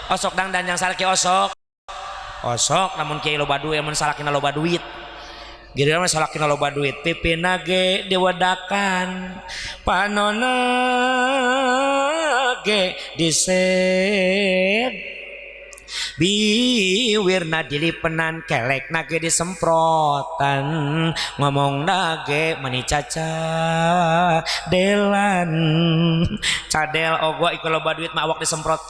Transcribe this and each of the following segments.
osok dangdan yang salaki osok namun kiai loba duit mun salakina loba duit giliran salakina loba duit pipina ge diwedakan panonna ge dised biwirna dilipenan kelek nage disemprotan ngomong nage meni caca delan cadel ogo iku loba duit mah awak disemprot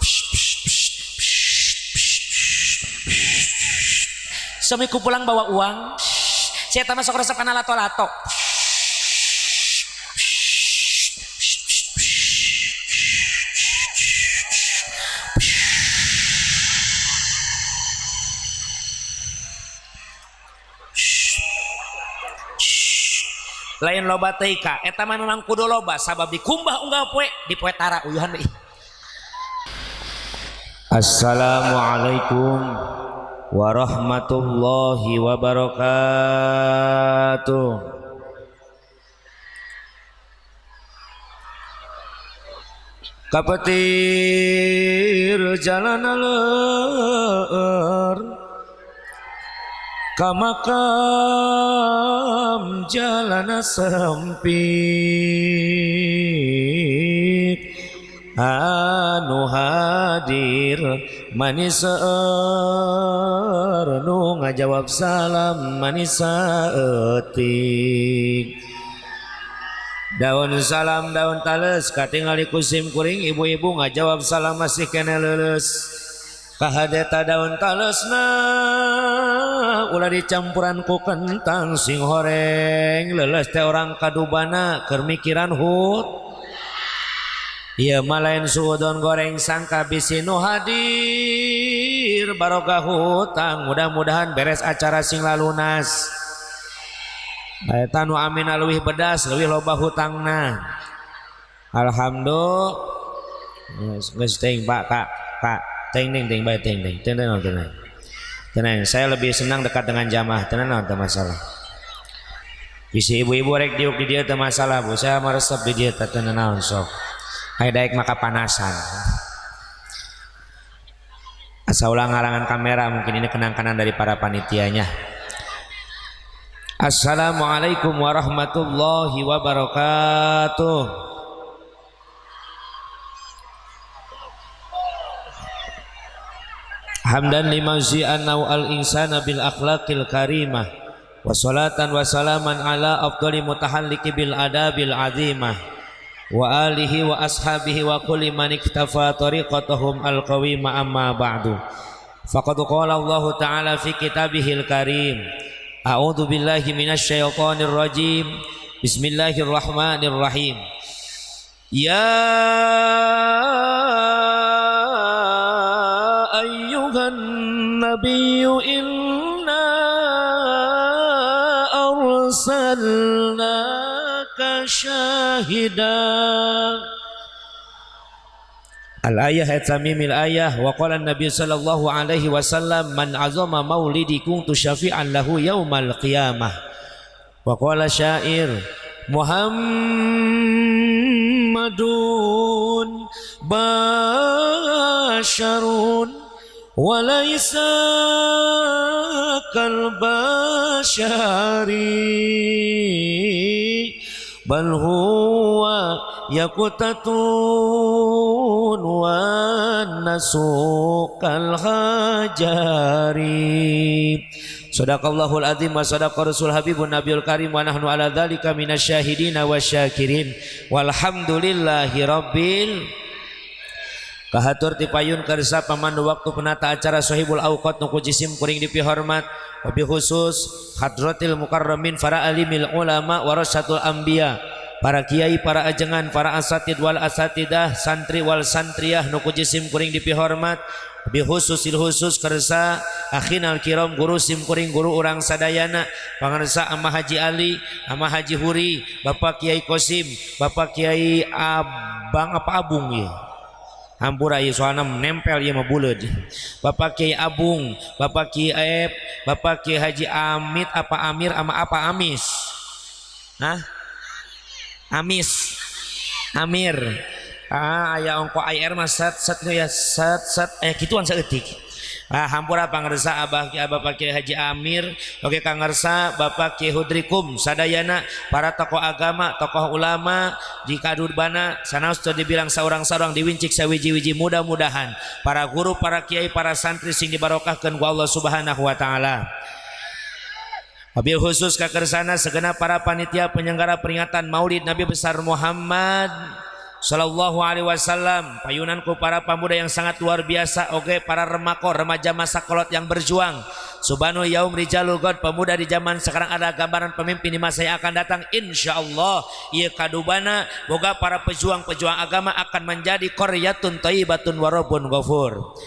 suamiku pulang bawa uang saya tanah sok resep kana lato-lato lain loba teika eta mah memang kudu loba sabab dikumbah unggal poe di poe tara uyuhan deui. Assalamualaikum warahmatullahi wabarakatuh. Kapetir jalan aleur kamakam jalan sempit anu hadir manis nu ngajawab salam manis etik daun salam daun tales katingali kusim kuring ibu-ibu ngajawab salam masih kena lulus kahadeta daun talesna ulah dicampuran ku kentang sing horeng leles teh orang kadubana keur mikiran hut ieu mah lain suudon goreng sangka bisi nu hadir barokah hutang mudah-mudahan beres acara sing lalunas eta nu amin leuwih bedas leuwih loba hutangna alhamdulillah geus teuing Pak Kak teng bae teng tenang saya lebih senang dekat dengan jamaah tenang teu masalah bisi ibu-ibu rek diuk di dieu teu masalah bu saya meresep di dieu teh naon sok aya daek maka panasan asa ulah ngarangan kamera mungkin ini kenang-kenang dari para panitianya. Assalamualaikum warahmatullahi wabarakatuh. Hamdan liman zi'anna al-insana bil akhlaqil karimah wa salatan wa salaman ala afdali mutahalliki bil adabil azimah wa alihi wa ashabihi wa kulli man iktafa tariqatahum al-qawima amma ba'du faqad qala Allah ta'ala fi kitabihil karim a'udzu billahi minasy syaithanir rajim bismillahirrahmanirrahim ya Nabiyyu inna arsalnaka syahidan al-ayah tamimil ayah wa qala an-nabiy sallallahu alaihi wasallam man azama maulidi kuntu syafi'an lahu yaumal qiyamah wa qala syair Muhammadun basyarun walaysa kalbashari bal huwa yaqutatun wa nasukal hajari. Sadaqallahul azim wa sadaqa rasul habibun nabiyul karim wa nahnu ala dzalika minasyahidina wasyakirin walhamdulillahi rabbil kahatur tipayun karsa pamandu waktu penata acara sahibul auqat nuku jisim kuring dipihormat wabi khusus hadratil mukarramin para alimil ulama warasatul anbiya para kiai para ajengan para asatid wal asatidah santri wal santriyah nuku jisim kuring dipihormat wabi khususil khusus karsa akhinal kiram guru sim kuring guru urang sadayana pangarsa Amah Haji Ali Amah Haji Huri Bapak Kiai Kosim Bapak Kiai Abang apa Abung ya hampura ieu soalna nempel ieu mah buleud Bapak Kiai Abung Bapak Kiai Aep Bapak Kiai Haji Amit apa Amir ama apa Amis Amis Amir Aya ongko air mah set ya set kituan saeutik. Hampura pangersa abah Bapak Kiai Haji Amir, oke kangersa Bapak Kiai Hudrikum sadayana para tokoh agama, tokoh ulama di Kadurbana sanaos teu dibilang saurang-saurang diwincik sawiji-wiji, mudah-mudahan para guru, para kiai, para santri sing dibarokahkeun ku Allah Subhanahu wa taala. Wabil khusus kakersana segenap para panitia penyelenggara peringatan Maulid Nabi besar Muhammad Sallallahu alaihi wasallam, payunanku para pemuda yang sangat luar biasa, oke para remako, remaja masa kolot yang berjuang. Subhanu yaum rijalul god, pemuda di zaman sekarang ada gambaran pemimpin di masa yang akan datang. Insyaallah ieu kadubana boga para pejuang-pejuang agama akan menjadi qaryatun thayyibatun warabun ghafur.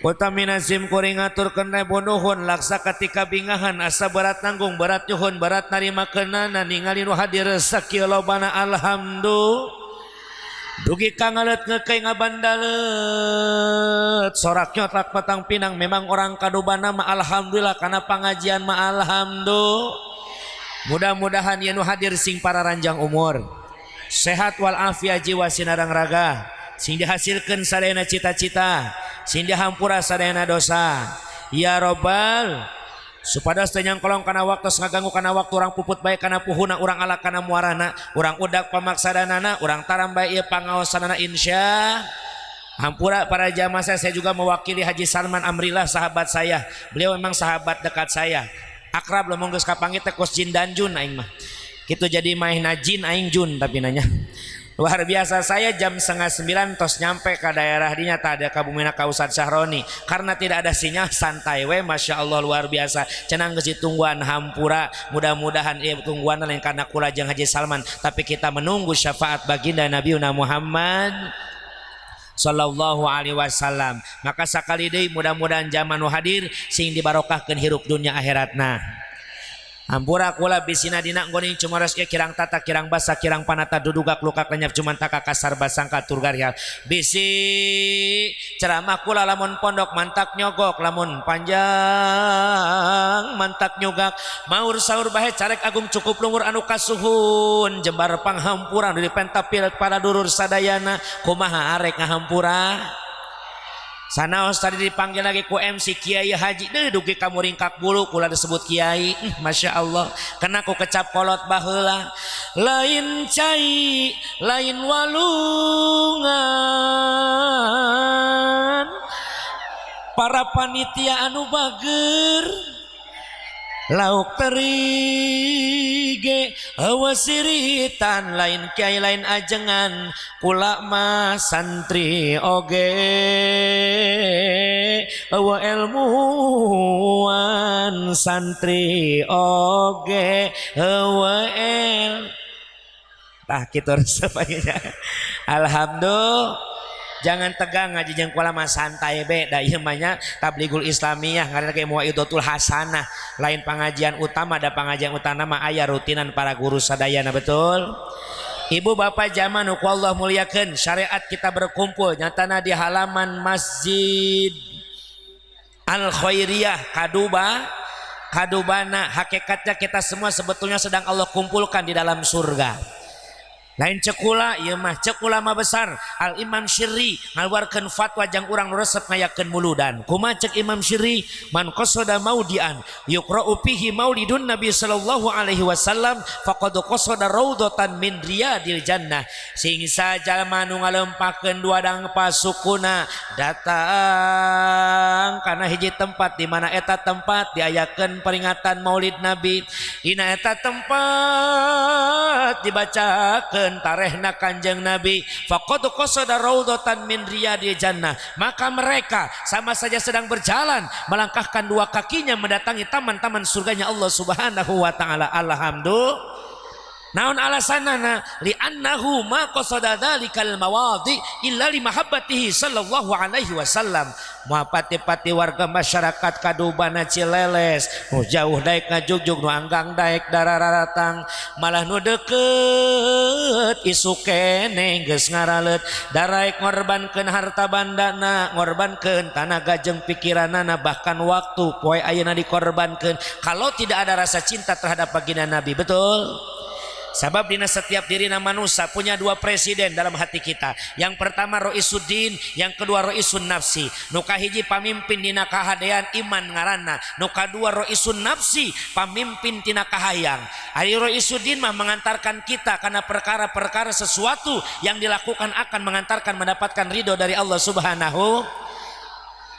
Utami nazim kuring ngaturkeun rebonuhun laksa ketika bingahan asa berat nanggung berat nyuhun berat narima keunana ningali nu hadir sakieu lobana alhamdulillah. Dugi kangalet ngekei ngabandalet sorak nyotrak petang pinang memang orang kadubana ma alhamdulillah karena pengajian ma alhamdulillah. Mudah-mudahan ye nu hadir sing para ranjang umur sehat wal afiat jiwa sinarang raga sing dihasilkeun sadayana cita-cita sing dihampura sadayana dosa ya robbal supados teu nyangkolong kana waktu ngaganggu kana waktu urang puput bae kana puhuna urang alak kana muarana urang udak pamaksadanana urang taram bae ieu pangaosanana insya hampura para jamaah saya juga mewakili Haji Salman Amrillah sahabat saya, beliau memang sahabat dekat saya akrab lamun geus kapanggih teh kos jin dan jun aing mah kitu jadi maehna jin aing jun tapi nanya luar biasa. Saya jam 8:30 tos nyampe ke daerah dinya tak ada kabumina ka Ustaz Syahroni karena tidak ada sinyal santai we Masya Allah luar biasa cenang geus ditungguan hampura mudah-mudahan ieu tungguan lain karena kula jeung Haji Salman tapi kita menunggu syafaat baginda Nabiuna Muhammad Sallallahu alaihi wasallam. Maka sakali deui mudah-mudahan zaman nu hadir sing dibarokahkeun hirup dunia akhiratna. Hampura kula bisina dina nggoning cumaros ieu kirang tata kirang basa kirang panata dudugak lukak lenyap cuman taka kasar basangka turgarial bisi ceramah kula lamun pondok mantak nyogok lamun panjang mantak nyogak maur saur bahe carek agung cukup lungur anu kasuhun jembar panghampuran di pentapil para durur sadayana kumaha arek ngahampura. Sanaos tadi dipanggil lagi ku MC Kiai Haji deh dugi kamu ringkak bulu kula disebut Kiai Masya Allah kena ku kecap kolot baheula lain cai lain walungan para panitia anu bager lauk teri ge awas siritan lain kiai lain ajengan kula mah santri oge awa ilmuwan santri oge awa tah kitu resepnya alhamdulillah. Jangan tegang ngaji jeung kula mah santai be da ieu mah nya tabligul islamiyah ngaranna ge muaidatul hasanah lain pengajian utama da pengajian utama mah aya rutinan para guru sadayana betul. Ibu bapak jamaah nu ku Allah muliakeun syariat kita berkumpul nyatana di halaman Masjid Al Khairiyah Kadubana hakikatnya kita semua sebetulnya sedang Allah kumpulkan di dalam surga. Lain cekula ieu mah cekula mah besar Al Imam Syirri ngaluarkeun fatwa jang urang nu resep ngayakeun muludan kumaha cek Imam Syirri man qasada maudian yuqra'u fihi maulidun Nabi sallallahu alaihi wasallam faqad qasada raudatan min riyadil jannah sing sajalma nu ngalempahkeun duadang pasukuna datang kana hiji tempat di mana eta tempat diayakeun peringatan Maulid Nabi dina eta tempat dibacakeun tarehna kanjeng Nabi faqad qasada raudatan min riyadil jannah maka mereka sama saja sedang berjalan melangkahkan dua kakinya mendatangi taman-taman surganya Allah Subhanahu wa taala. Alhamdulillah. Naon alasanana li'annahu ma qasada dzalikal mawadi illa li mahabbatihi sallallahu alaihi wasallam. Pati-pati warga masyarakat Kadubana Cileles nu jauh daek ngajugjug nu anggang daek dararatang malah nu deket isu keneh geus ngaralet daraek ngorbankeun harta bandana ngorbankeun tanaga jeung pikiranana bahkan waktu poe ayeuna dikorbankeun kalau tidak ada rasa cinta terhadap baginda Nabi betul. Sabab dina setiap dirina manusia punya dua presiden dalam hati kita. Yang pertama Roisuddin, yang kedua Roisun Nafsi. Nu kahiji pamimpin dina kahadean iman ngaranna. Nu kadua Roisun Nafsi, pamimpin tina kahayang. Ari Roisuddin mah mengantarkan kita karena perkara-perkara sesuatu yang dilakukan akan mengantarkan mendapatkan ridho dari Allah Subhanahu.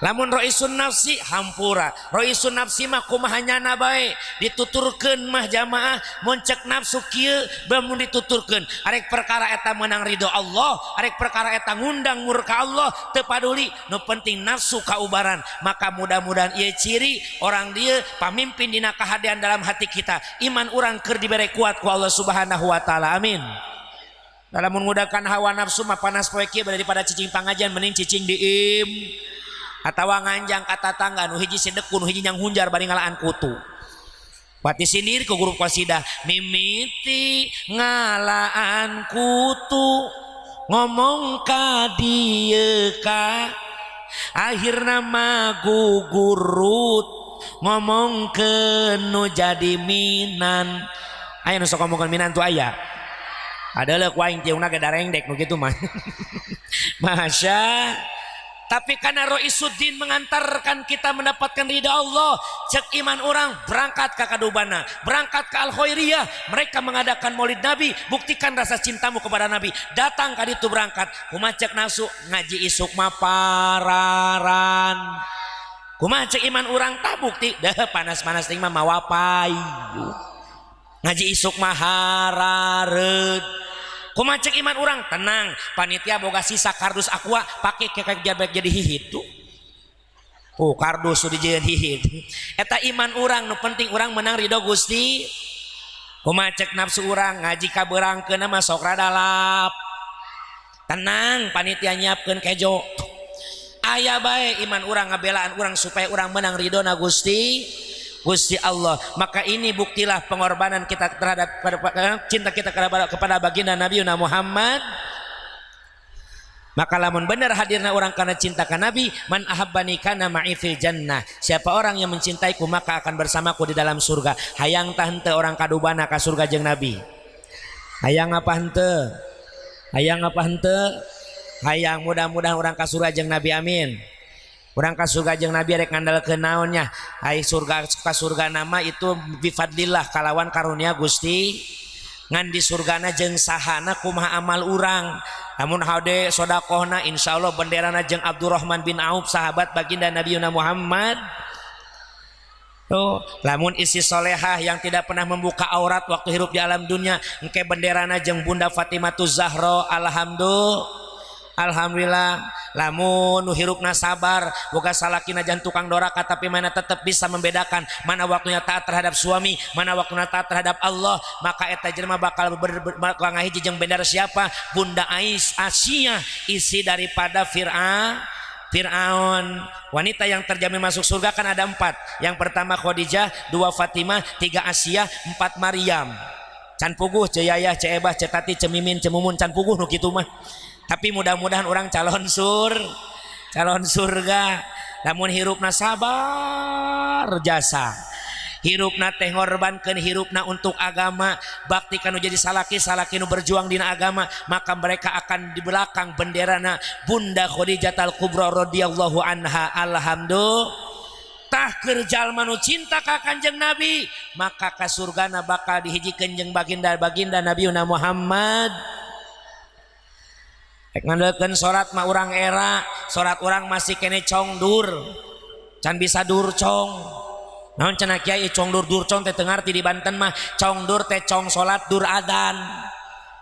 Lamun Roisun Nafsi hampura. Roisun Nafsi mah kumaha nyana bae dituturkeun mah jamaah mun cek nafsu kieu bamun dituturkeun arek perkara eta menang ridho Allah, arek perkara eta ngundang murka Allah teu paduli, nu penting nafsu kaubaran. Maka mudah-mudahan ieu ciri orang dia pamimpin dina kahadean dalam hati kita, iman urang keur dibere kuat ku Allah Subhanahu wa taala. Amin. Dalam mengudahkan hawa nafsu mah panas poe kieu daripada cicing pangajian mending cicing diim atawa nganjang kata tangga nu hiji sedekun nu hiji nyang hunjar bari ngalaan kutu. Pati sindir ke guru qasidah mimiti ngalaan kutu ngomong ka dieu ka akhirna mah gugurut ngomong ke nu jadi minan. Aya nu sok ngomongkeun minan tu aya. Adalah ku aing tiungna ge darengdek nu kitu mah. Masya. Tapi karena Roisuddin mengantarkan kita mendapatkan ridha Allah, cek iman orang berangkat ke kadubana, berangkat ke Al-Khairiyah, mereka mengadakan maulid Nabi, buktikan rasa cintamu kepada Nabi, datang ke itu berangkat. Kumaha cek nafsu ngaji isuk mah pararan, kumaha cek iman orang tak bukti, dah panas-panas ting mah mawapai, ngaji isuk mah harareud. Kumaha cek iman orang tenang, panitia boga sisa kardus aqua pakai kekek jadi hihit tuh. Oh kardus sudah jadi hihit. Eta iman orang nu penting orang menang ridho Gusti. Kumaha cek nafsu orang ngaji kabeurangkeun mah sok rada lap. Tenang panitia nyiapkeun kejo. Aya bae iman orang ngabelaan orang supaya orang menang ridho na Gusti Allah. Maka ini buktilah pengorbanan kita terhadap cinta kita kepada baginda Nabi Muhammad. Maka lamun benar hadirna orang karena cinta ka Nabi, man ahabbani kana ma'i fil jannah. Siapa orang yang mencintaiku maka akan bersamaku di dalam surga. Hayang tah henteu orang kadubana ka surga jeung Nabi. Hayang apa henteu? Hayang apa henteu? Hayang mudah-mudahan orang ka surga jeung Nabi. Amin. Urang ka surga jeung Nabi rek ngandalkeun naonnya ai surga ka surga nama itu bifadlillah kalawan karunia Gusti ngan di surgana jeung sahana kumaha amal urang lamun hade sedekahna insyaallah benderana jeung Abdurrahman bin Auf sahabat baginda Nabi Muhammad. Tuh lamun isi solehah yang tidak pernah membuka aurat waktu hidup di alam dunia engke benderana jeung Bunda Fatimah Zahra. Alhamdulillah. Lamun nu hirupna sabar boga salakina jan tukang doraka tapi mana tetap bisa membedakan mana waktunya taat terhadap suami, mana waktunya taat terhadap Allah, maka eta jelema bakal ngahiji jeung bendera siapa? Bunda Aisyah, isi daripada Fir'aun. Wanita yang terjamin masuk surga kan ada 4. Yang pertama Khadijah, 2 Fatimah, 3 Asia, 4 Maryam. Can puguh ce Yayah, ce Ebah, ce Tati, ce Mimin, ce Mumun, can puguh nu kitu mah. Tapi mudah-mudahan orang calon surga. Namun hirupna sabar jasa, hirupna teh ngorbankeun hirupna untuk agama, bakti kanu jadi salaki nu berjuang dina agama, maka mereka akan di belakang benderana Bunda Khadijatul Kubra radhiyallahu anha. Alhamdulillah. Tah keur jalma nu cinta ka Kanjeng Nabi, maka ka surgana bakal dihijikeun jeung baginda Nabi Muhammad. Ngandalkeun salat mah urang era, salat urang masih kene congdur. Can bisa dur cong. Naon cenah kiai congdur dur cong teh teu ngarti di Banten mah congdur teh cong salat dur adan.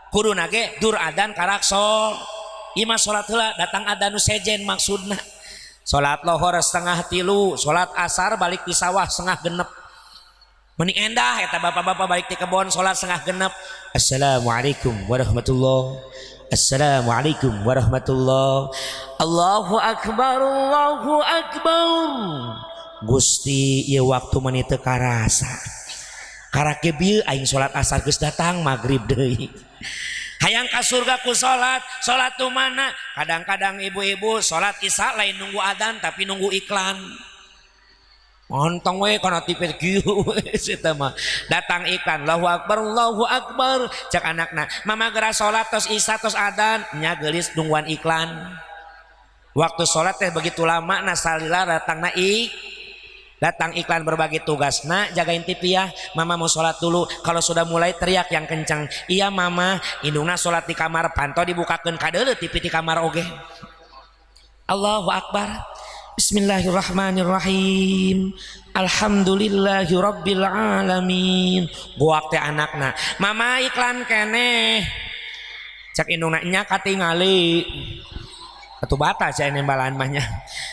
Kuduna ge dur adan karaksol. Ima salat heula datang adan nu sejen maksudna. Salat lohor 2:30, salat asar balik di sawah 6:30. Meni endah eta bapak-bapak balik di kebon salat 6:30. Assalamualaikum warahmatullahi wabarakatuh. Assalamualaikum warahmatullahi. Allahu akbar, Allahu akbar. Gusti ieu waktu meni teu karasa. Karake bieu aing salat asar geus datang magrib deui. Hayang ka surga ku salat tu mana? Kadang-kadang ibu-ibu salat isya lain nunggu adzan tapi nunggu iklan. Ontong we kana tipe kieu eta mah. Datang iklan Allahu Akbar cak anakna. Mama geura salat tos isya tos adzan nya geulis nungguan iklan. Waktu salat teh begitu lama na salila datang iklan berbagi tugas. Nak jagain TV ya, mama mau sholat dulu. Kalau sudah mulai teriak yang kencang, iya mama, indungna sholat di kamar, pantau dibukakan kadeuleu TV di kamar oge. Allahu Akbar. Bismillahirrahmanirrahim. Alhamdulillahi rabbil alamin. Buak teh anakna, mama iklan keneh. Cak indungna nya katingali. Atuh bata saya nembalan mahnya.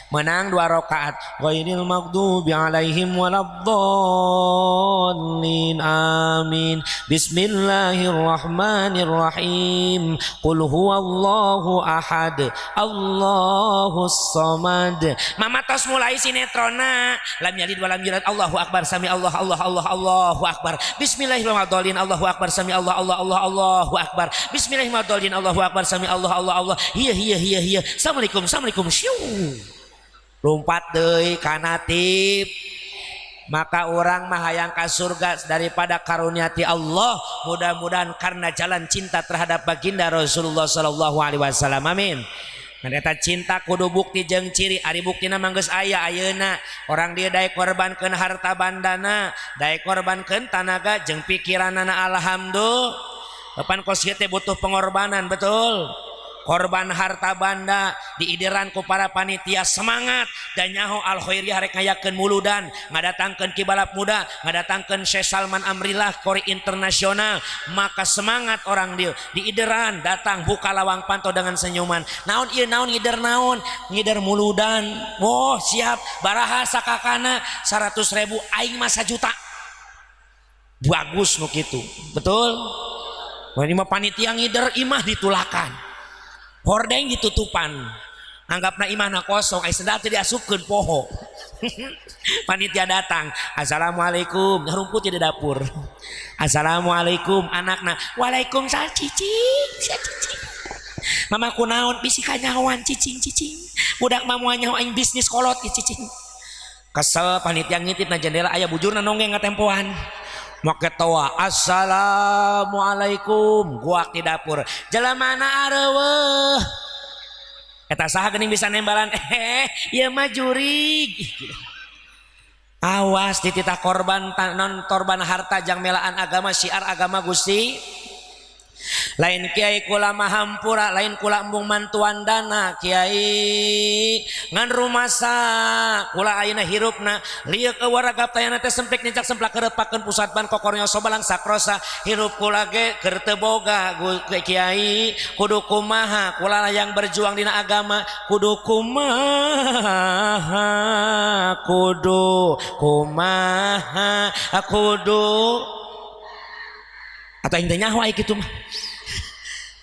Menang 2 rakaat. Ghairil maghdubi alaihim waladdallin. Amin. Bismillahirrahmanirrahim. Qul huwallahu ahad. Allahus samad. Mama tos mulai sinetrona. Lam yalid walam yulad. Allahu akbar sami Allah Allahu akbar. Bismillahirrahmanirrahim. Allahu akbar sami Allah Allahu akbar. Bismillahirrahmanirrahim. Allahu akbar sami Allah. Hiya. Assalamualaikum syuh. Lompat deui kana tip. Maka orang mah hayang ka surga daripada karunia ti Allah. Mudah-mudahan karena jalan cinta terhadap baginda Rasulullah sallallahu alaihi wasallam. Amin. Eta cinta kudu bukti jeung ciri. Ari buktina mah geus aya ayeuna. Orang dia daek korbankeun harta bandana, daek korbankeun tanaga jeung pikiranana. Alhamdulillah. Kapan kos teh butuh pengorbanan, betul. Korban harta banda diideran ku para panitia semangat dan nyaho al khairiyah rek ngayakeun muludan ngadatangkeun kibalap muda ngadatangkeun Syekh Salman Amrillah Kori Internasional. Maka semangat orang dia diideran datang buka lawang pantau dengan senyuman. Naon ieu naon ngider muludan. Oh siap baraha sakakana 100.000 aing mah 1 juta. Bagus nu kitu. Betul? Ini mah panitia ngider imah ditulakan. Hordeng ditutupan, anggapna imahna kosong, ai sedal teh diasupkeun poho. Panitia datang, assalamualaikum, rumput di dapur. Assalamualaikum, anakna, waalaikumsalam cicing. Mama kunaon bisi kanyawan cicing. Budak mamuanya aing bisnis kolot cicing. Kesel panitia ngintip na jendela aya bujurna nonggeng ngatempoan. Make toa assalamualaikum guak di dapur jelamana areueuh eta saha geuning bisa nembalan ieu mah jurig. Awas dititah korban non korban harta jang melaan agama syiar agama Gusti. Lain kiai kula mahampura lain kula embung mantuan dana kiai ngan rumasa kula ayeuna hirupna lieu ke waragap tayana teh semplik nicak semplak kerepakeun pusat ban kokornya sobalang sakrosa hirup kula ge keur teu boga kiai kudu kumaha kula yang berjuang dina agama kudu kumaha atau intinya nyawa kitu mah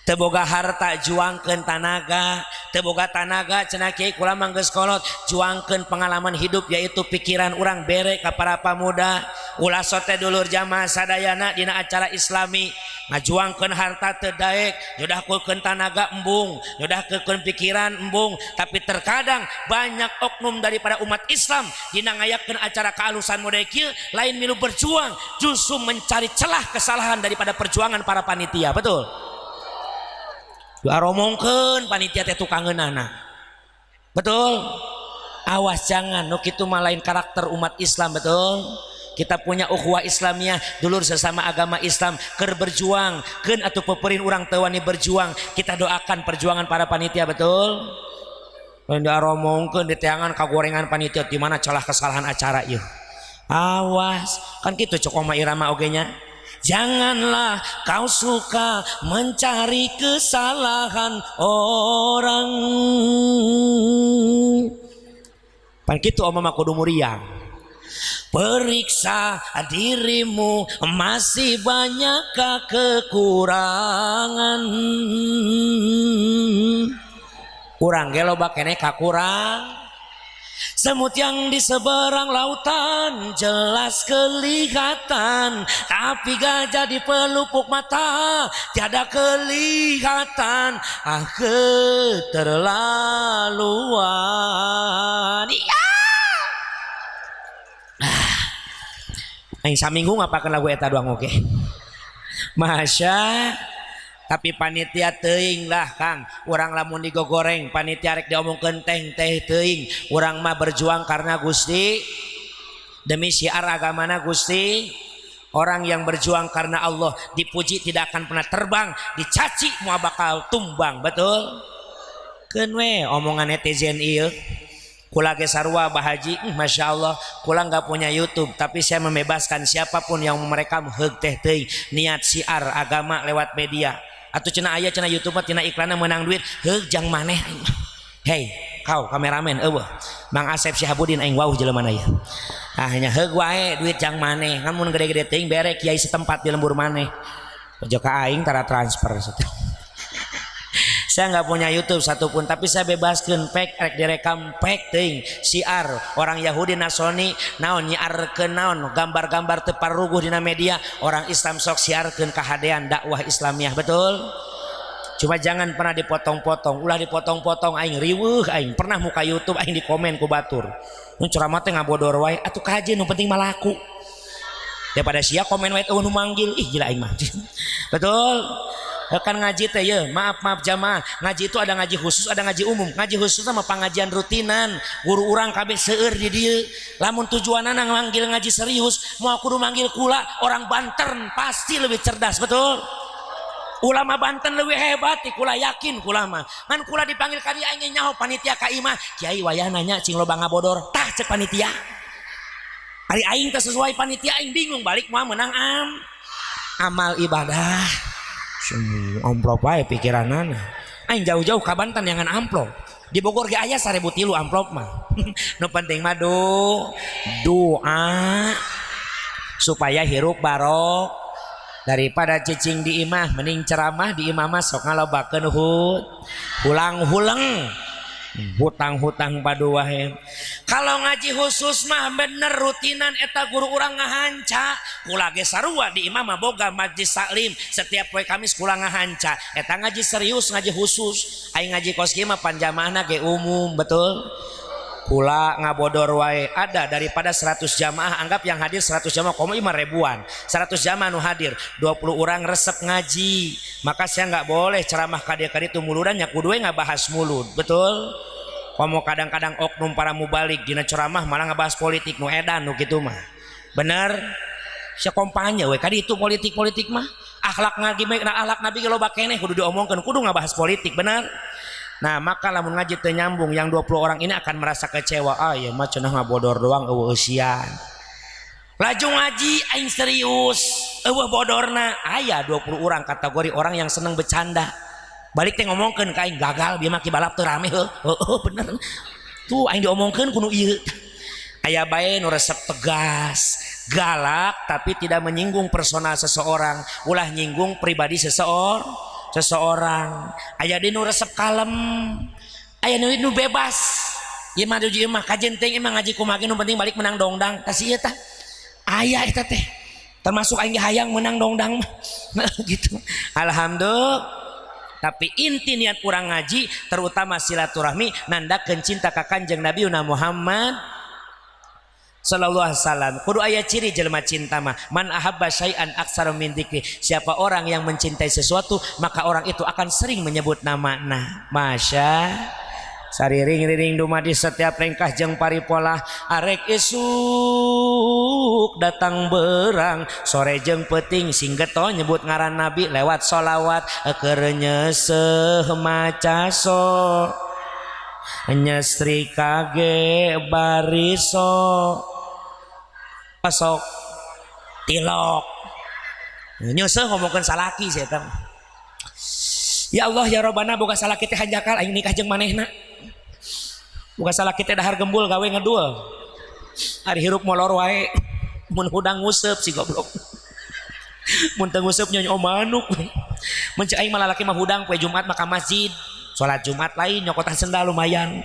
teu boga harta juangkeun tanaga teu boga tanaga cenah kiai kula mah geus kolot juangkeun pengalaman hidup yaitu pikiran urang bere ka para pamuda ulah sote dulur jamaah sadayana dina acara islami ngajuangkeun harta teu daek nyodahkeun tanaga embung nyodahkeun pikiran embung. Tapi terkadang banyak oknum daripada umat Islam dina ngayakeun acara kealusan model kieu lain milu berjuang justru mencari celah kesalahan daripada perjuangan para panitia. Betul? Diaromongkeun panitia teh tukangeunana. Betul? Awas jangan nu kitu mah lain karakter umat Islam. Betul? Kita punya ukhuwah Islamiyah dulur sesama agama Islam keur berjuang keun atuh peperin urang teu wani berjuang kita doakan perjuangan para panitia. Betul? Lain diaromongkeun diteangan kagorengan panitia di mana celah kesalahan acara ieu. Awas kan kitu cok Oma Irama oge nya. Janganlah kau suka mencari kesalahan orang. Pan kitu Oma mah kudu muriang. Periksa dirimu masih banyakkah kekurangan. Urang ge loba keneh kakurang. Semut yang di seberang lautan jelas kelihatan, tapi gajah di pelupuk mata tiada kelihatan. Ah keterlaluan. Iya. aing saminggu ngapakeun lagu eta doang oke. Masya. Tapi panitia teuing lah Kang, urang lamun digogoreng panitia rek diomongkeun teh teuing, urang mah berjuang karena Gusti, demi syiar agamana Gusti. Orang yang berjuang karena Allah dipuji tidak akan pernah terbang, dicaci mau bakal tumbang, betul? Keun we omongan netizen ieu. Kula ge sarua bahaji, masya Allah, kula nggak punya YouTube, tapi saya membebaskan siapapun yang mereka heug teh teuing niat syiar agama lewat media. Atau cina aya cina YouTube mah tina iklanna menang duit, heug jang maneh. Hei, kau kameramen eueuh. Mang Asep Syihabuddin aing wauh jelema ieu. Ah nya heug wae duit jang maneh. Kan mun gede-gede teuing bere kiai setempat di lembur maneh. Ojo ka aing tara transfer. Saya nggak punya YouTube satupun, tapi saya bebaskan pek rek direkam pek teuing syiar orang Yahudi Nasrani naon nyiarkeun naon gambar-gambar teu paruguh dina media, orang Islam sok siarkeun kahadean dakwah Islamiah, betul? Cuma jangan pernah dipotong-potong, ulah dipotong-potong aing riweuh aing pernah muka YouTube aing di komen ku batur. Nu ceramah teh ngabodor wae atuh kaje nu penting mah laku. Daripada sia komen wae nu manggil, ih gila aing mah. Betul? Kan ngaji teh ya, maaf jamaah, ngaji itu ada ngaji khusus ada ngaji umum. Ngaji khusus sama pengajian rutinan, guru urang kabeh seueur di dieu. Lamun tujuanana manggil ngaji serius, mau kudu manggil kula orang Banten pasti lebih cerdas, betul? Ulama Banten lebih hebat, kula yakin kula mah. Ngan kula dipanggil ka dieu aing nyaho panitia ka imah, kiai wayah nanya cing loba ngabodor, tah cek panitia. Ari aing teh sesuai panitia aing bingung balik moal menang amal ibadah. Amplop wae pikiranana. Aing jauh-jauh ka Banten yangan amplop. Di Bogor ge aya 1003 amplop mah. Nu penting mah doa supaya hirup barok. Daripada cicing di imah mending ceramah di imah mah sok ngalobakeun hulang-hulang. Hutang-hutang padu wae. Kalau ngaji khusus mah bener rutinan eta guru urang ngahanca. Kula ge sarua di imam mah boga majlis taklim setiap poe Kamis kula ngahanca. Eta ngaji serius ngaji khusus. Aing ngaji kos kieu mah panjamaahna ge umum, betul? Kula ngabodor wae ada daripada 100 jamaah anggap yang hadir 100 jamaah komo 5 ribuan. 100 jamaah nu hadir 20 orang resep ngaji. Maka saya nggak boleh ceramah kade-kade itu muludan nya kudu ngabahas mulut, betul? Komo kadang-kadang oknum para mubalik dina ceramah malah ngebahas politik nu edan nu kitu mah. Bener? Sia kompanya we kadi itu politik mah. Akhlak ngaji akhlak Nabi ge loba keneh kudu diomongkeun, kudu ngabahas politik, bener? Nah maka lamun ngaji teu nyambung yang 20 orang ini akan merasa kecewa. Ah ya mah cenah ngabodor doang eueuh eusian. Laju ngaji aing serius eueuh bodorna. Aya 20 orang kategori orang yang seneng bercanda. Balik teh ngomongkeun ka aing gagal bieu mah ki balap teu rame heuh bener. Tuh aing diomongkeun kudu ieu. Aya bae nu resep tegas, galak tapi tidak menyinggung personal seseorang, ulah nyinggung pribadi seseorang. Aya di nu resep kalem, aya nu bebas. Ieu mah duji mah kajen teh emang ngaji kumaha nu penting balik menang dongdang. Tas ieu tah. Aya eta teh. Termasuk aing hayang menang dongdang mah. Gitu. Alhamdulillah. Tapi inti niat urang ngaji terutama silaturahmi nandakeun cinta ka Kanjeng Nabi Muhammad sallallahu alaihi wasallam. Kudu aya ciri jelema cinta mah man ahabba syai'an aksara min dzikri. Siapa orang yang mencintai sesuatu maka orang itu akan sering menyebut namana. Masya sariring-riring dumadi setiap lengkah jeung paripolah. Arek esuk datang berang sore jeung peuting sing geto nyebut ngaran Nabi lewat sholawat keur nyeuseuh maca so nyestri kage bariso pasok tilok nyeuseum ngomongkeun salaki saya teh. Ya Allah ya Rabbana boga salaki teh hanjakal aing nikah jeung manehna. Boga salaki teh dahar gembul gawe ngedul. Ari hirup molor wae mun hudang nguseup si goblok. Mun teu nguseup nyonya manuk. Mun cai aing malalaki mah hudang poe Jumat mah ka masjid. Salat Jumat lain nyokotan sendal lumayan.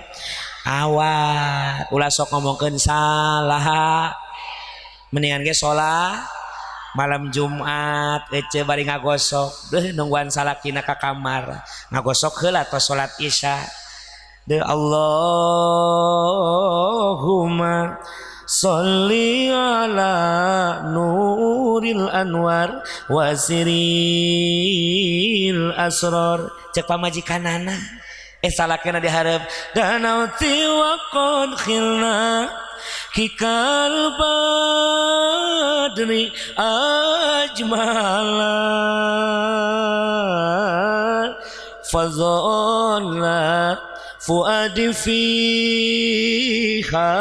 Awat ulah sok ngomongkeun salah. Mendingan ge salat malam Jumat ece bari ngagosok deuh nungguan salakina ka kamar ngagosok heula tos salat Isya. De Allahumma Sholli ala nuril anwar wasiril asror. Cek pamajikanana salakena diharap danauti wa qad khilna kikal badri ajmala fadhallat fuadi fiha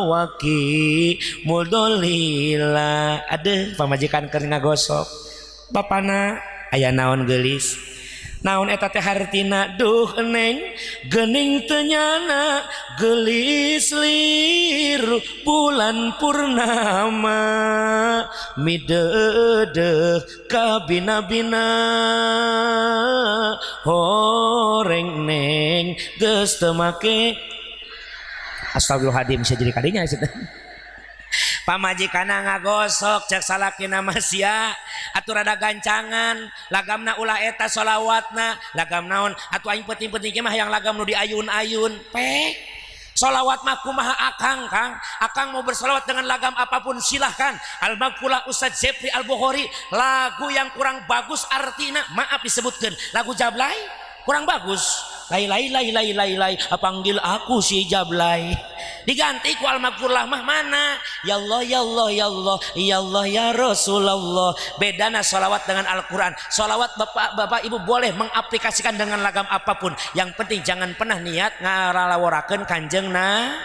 waki mudolila. Aduh pamajikan keur ngagosok bapana aya naon geulis naon eta teh hartina. Duh neng geuning teu nyana geulis lir bulan purnama mideudeuh ka bina-bina horeng neng geus teu make. Astagfirullahaladzim saya jadi kadinya pamajikana ngagosok cek salakina masya atuh rada gancangan lagamna ulah eta sholawatna lagam naon atuh aing penting-penting mah yang lagam nu diayun-ayun pek sholawat mah kumaha akang kang akang mau bersolawat dengan lagam apapun silahkan. Al-Maqfulah Ustadz Jepri Al-Bukhari lagu yang kurang bagus artina maaf disebutkan lagu Jablay kurang bagus. Lai panggil aku si Jablay diganti ku Al-Maqfulah mah mana ya Allah ya Allah ya Allah ya Allah ya Rasulullah. Bedana sholawat dengan Al-Quran. Sholawat bapak ibu boleh mengaplikasikan dengan lagam apapun, yang penting jangan pernah niat ngaralaworakeun kanjeng na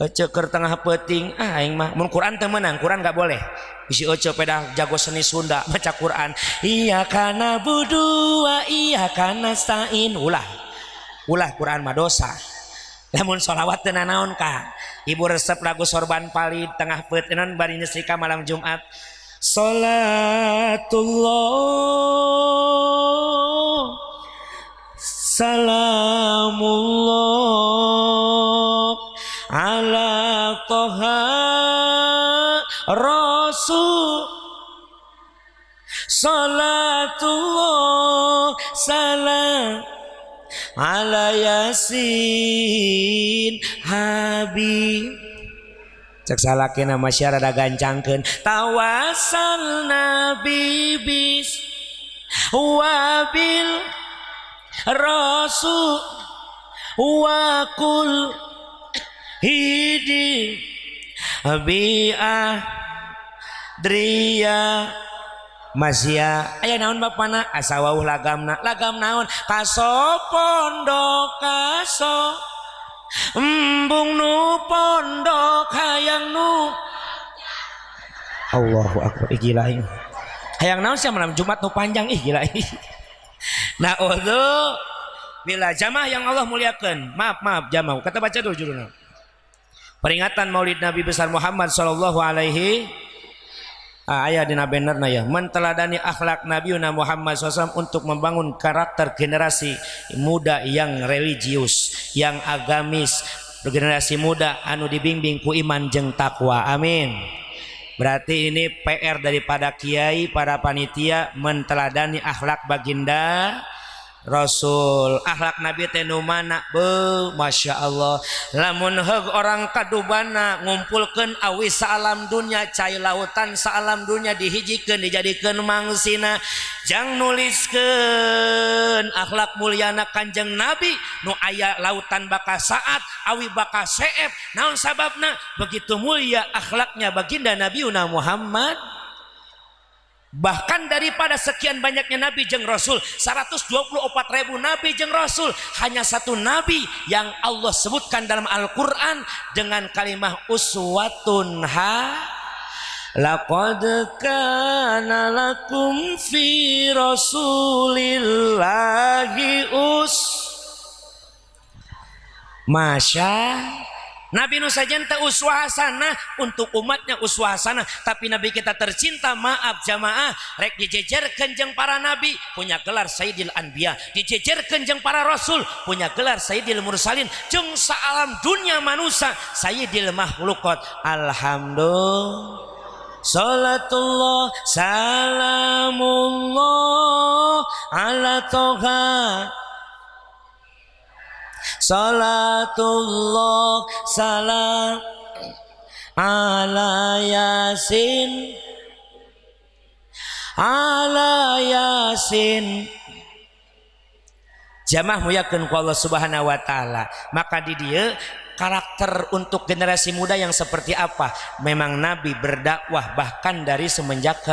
ceker tengah peting aing mah mun Quran teu meunang Quran gak boleh. Bisi oce peda jago seni Sunda baca Quran iya kana budu wa iya kana stain ulah Quran mah dosa. Lamun sholawat teu naon ka ibu resep lagu sorban palid tengah peuteun bari nyesrika malam Jumat. Salatullah salamullah ala toha rasul salatullah salam ala yasin habib. Cek salakina masyarakat gancangkeun tawasal nabi bis wabil rasul wakul hidi bi'ah Dria masya aya naon bapana asawauh lagamna lagam naon kaso pondok kaso embung nu pondok hayang nu Allahu akbar gila hayang naon sia malam Jumat nu panjang gila nah udzur bila jamaah yang Allah muliakan maaf jamaah kata baca dulu judulnya peringatan Maulid Nabi besar Muhammad sallallahu alaihi ayat dina bannerna ya menteladani akhlak Nabiuna Muhammad SAW untuk membangun karakter generasi muda yang religius yang agamis generasi muda anu dibimbing ku iman jeung takwa amin. Berarti ini PR daripada kiai para panitia menteladani akhlak baginda Rasul. Akhlak Nabi teh nu mana be masya Allah lamun heug orang kadubana ngumpulkeun awi saalam dunya cai lautan saalam dunya dihijikeun dijadikeun mangsina jang nuliskeun akhlak mulyana kanjeng Nabi nu aya lautan baka saat awi baka seep naon sababna begitu mulia akhlaknya baginda Nabiuna Muhammad. Bahkan daripada sekian banyaknya nabi jeung rasul 124.000 nabi jeung rasul hanya satu nabi yang Allah sebutkan dalam Al-Quran dengan kalimah uswatun laqad kana lakum fi rasulillahi masya Nabi nu sajen teh uswah hasanah untuk umatnya uswah hasanah tapi nabi kita tercinta maaf jamaah rek dijejerkeun jeung para nabi punya gelar Sayyidil Anbiya dijejerkeun jeung para rasul punya gelar Sayyidil Mursalin jeung saalam dunia manusia Sayyidil Makhluqat. Alhamdulillah salatullah salamullah ala toha salatullah salam ala yasin jamaah muyakeun ku Allah Subhanahu wa taala. Maka di dieu karakter untuk generasi muda yang seperti apa? Memang Nabi berdakwah bahkan dari semenjak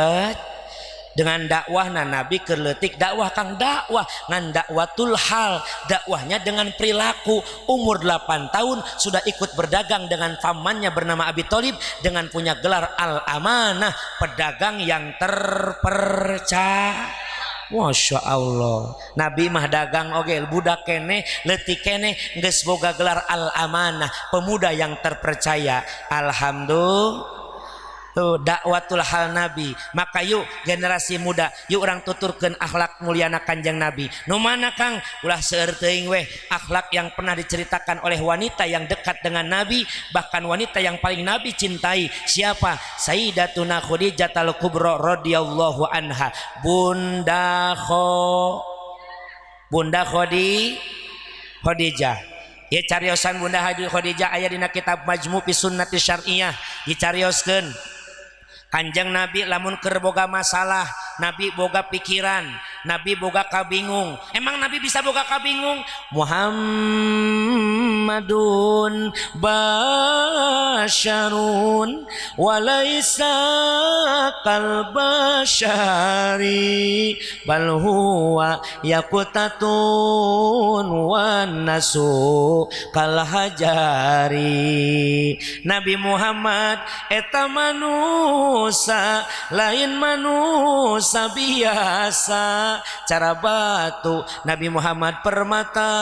dengan dakwahna Nabi kerletik dakwah kang dakwah ngan dakwatul hal, dakwahnya dengan perilaku. Umur 8 tahun sudah ikut berdagang dengan pamannya bernama Abi Thalib dengan punya gelar al-amanah, pedagang yang terpercaya. Masya Allah, Nabi mah dagang oge, budak kene leutik kene geus boga gelar al-amanah, pemuda yang terpercaya. Alhamdulillah, tuh dakwatul hal Nabi. Maka yuk generasi muda, yuk orang tuturkeun akhlak mulyana Kanjeng Nabi. Nu mana Kang? Ulah seueur teuing weh akhlak yang pernah diceritakan oleh wanita yang dekat dengan Nabi, bahkan wanita yang paling Nabi cintai. Siapa? Sayyidatuna Khadijah al-Kubra radhiyallahu anha. Bunda Khadijah. Ya cariosan Bunda Khadijah aya dina kitab Majmu' fi Sunnati Syar'iyyah. Dicarioskeun Kanjeng Nabi lamun keur boga masalah, Nabi boga pikiran, Nabi boga kabingung. Emang Nabi bisa boga kabingung? Muhammadun basyarun walaisa kal basyari bal huwa yaqutatun wan nasu kal hajari. Nabi Muhammad eta manusia lain manusia biasa, cara batu Nabi Muhammad permata,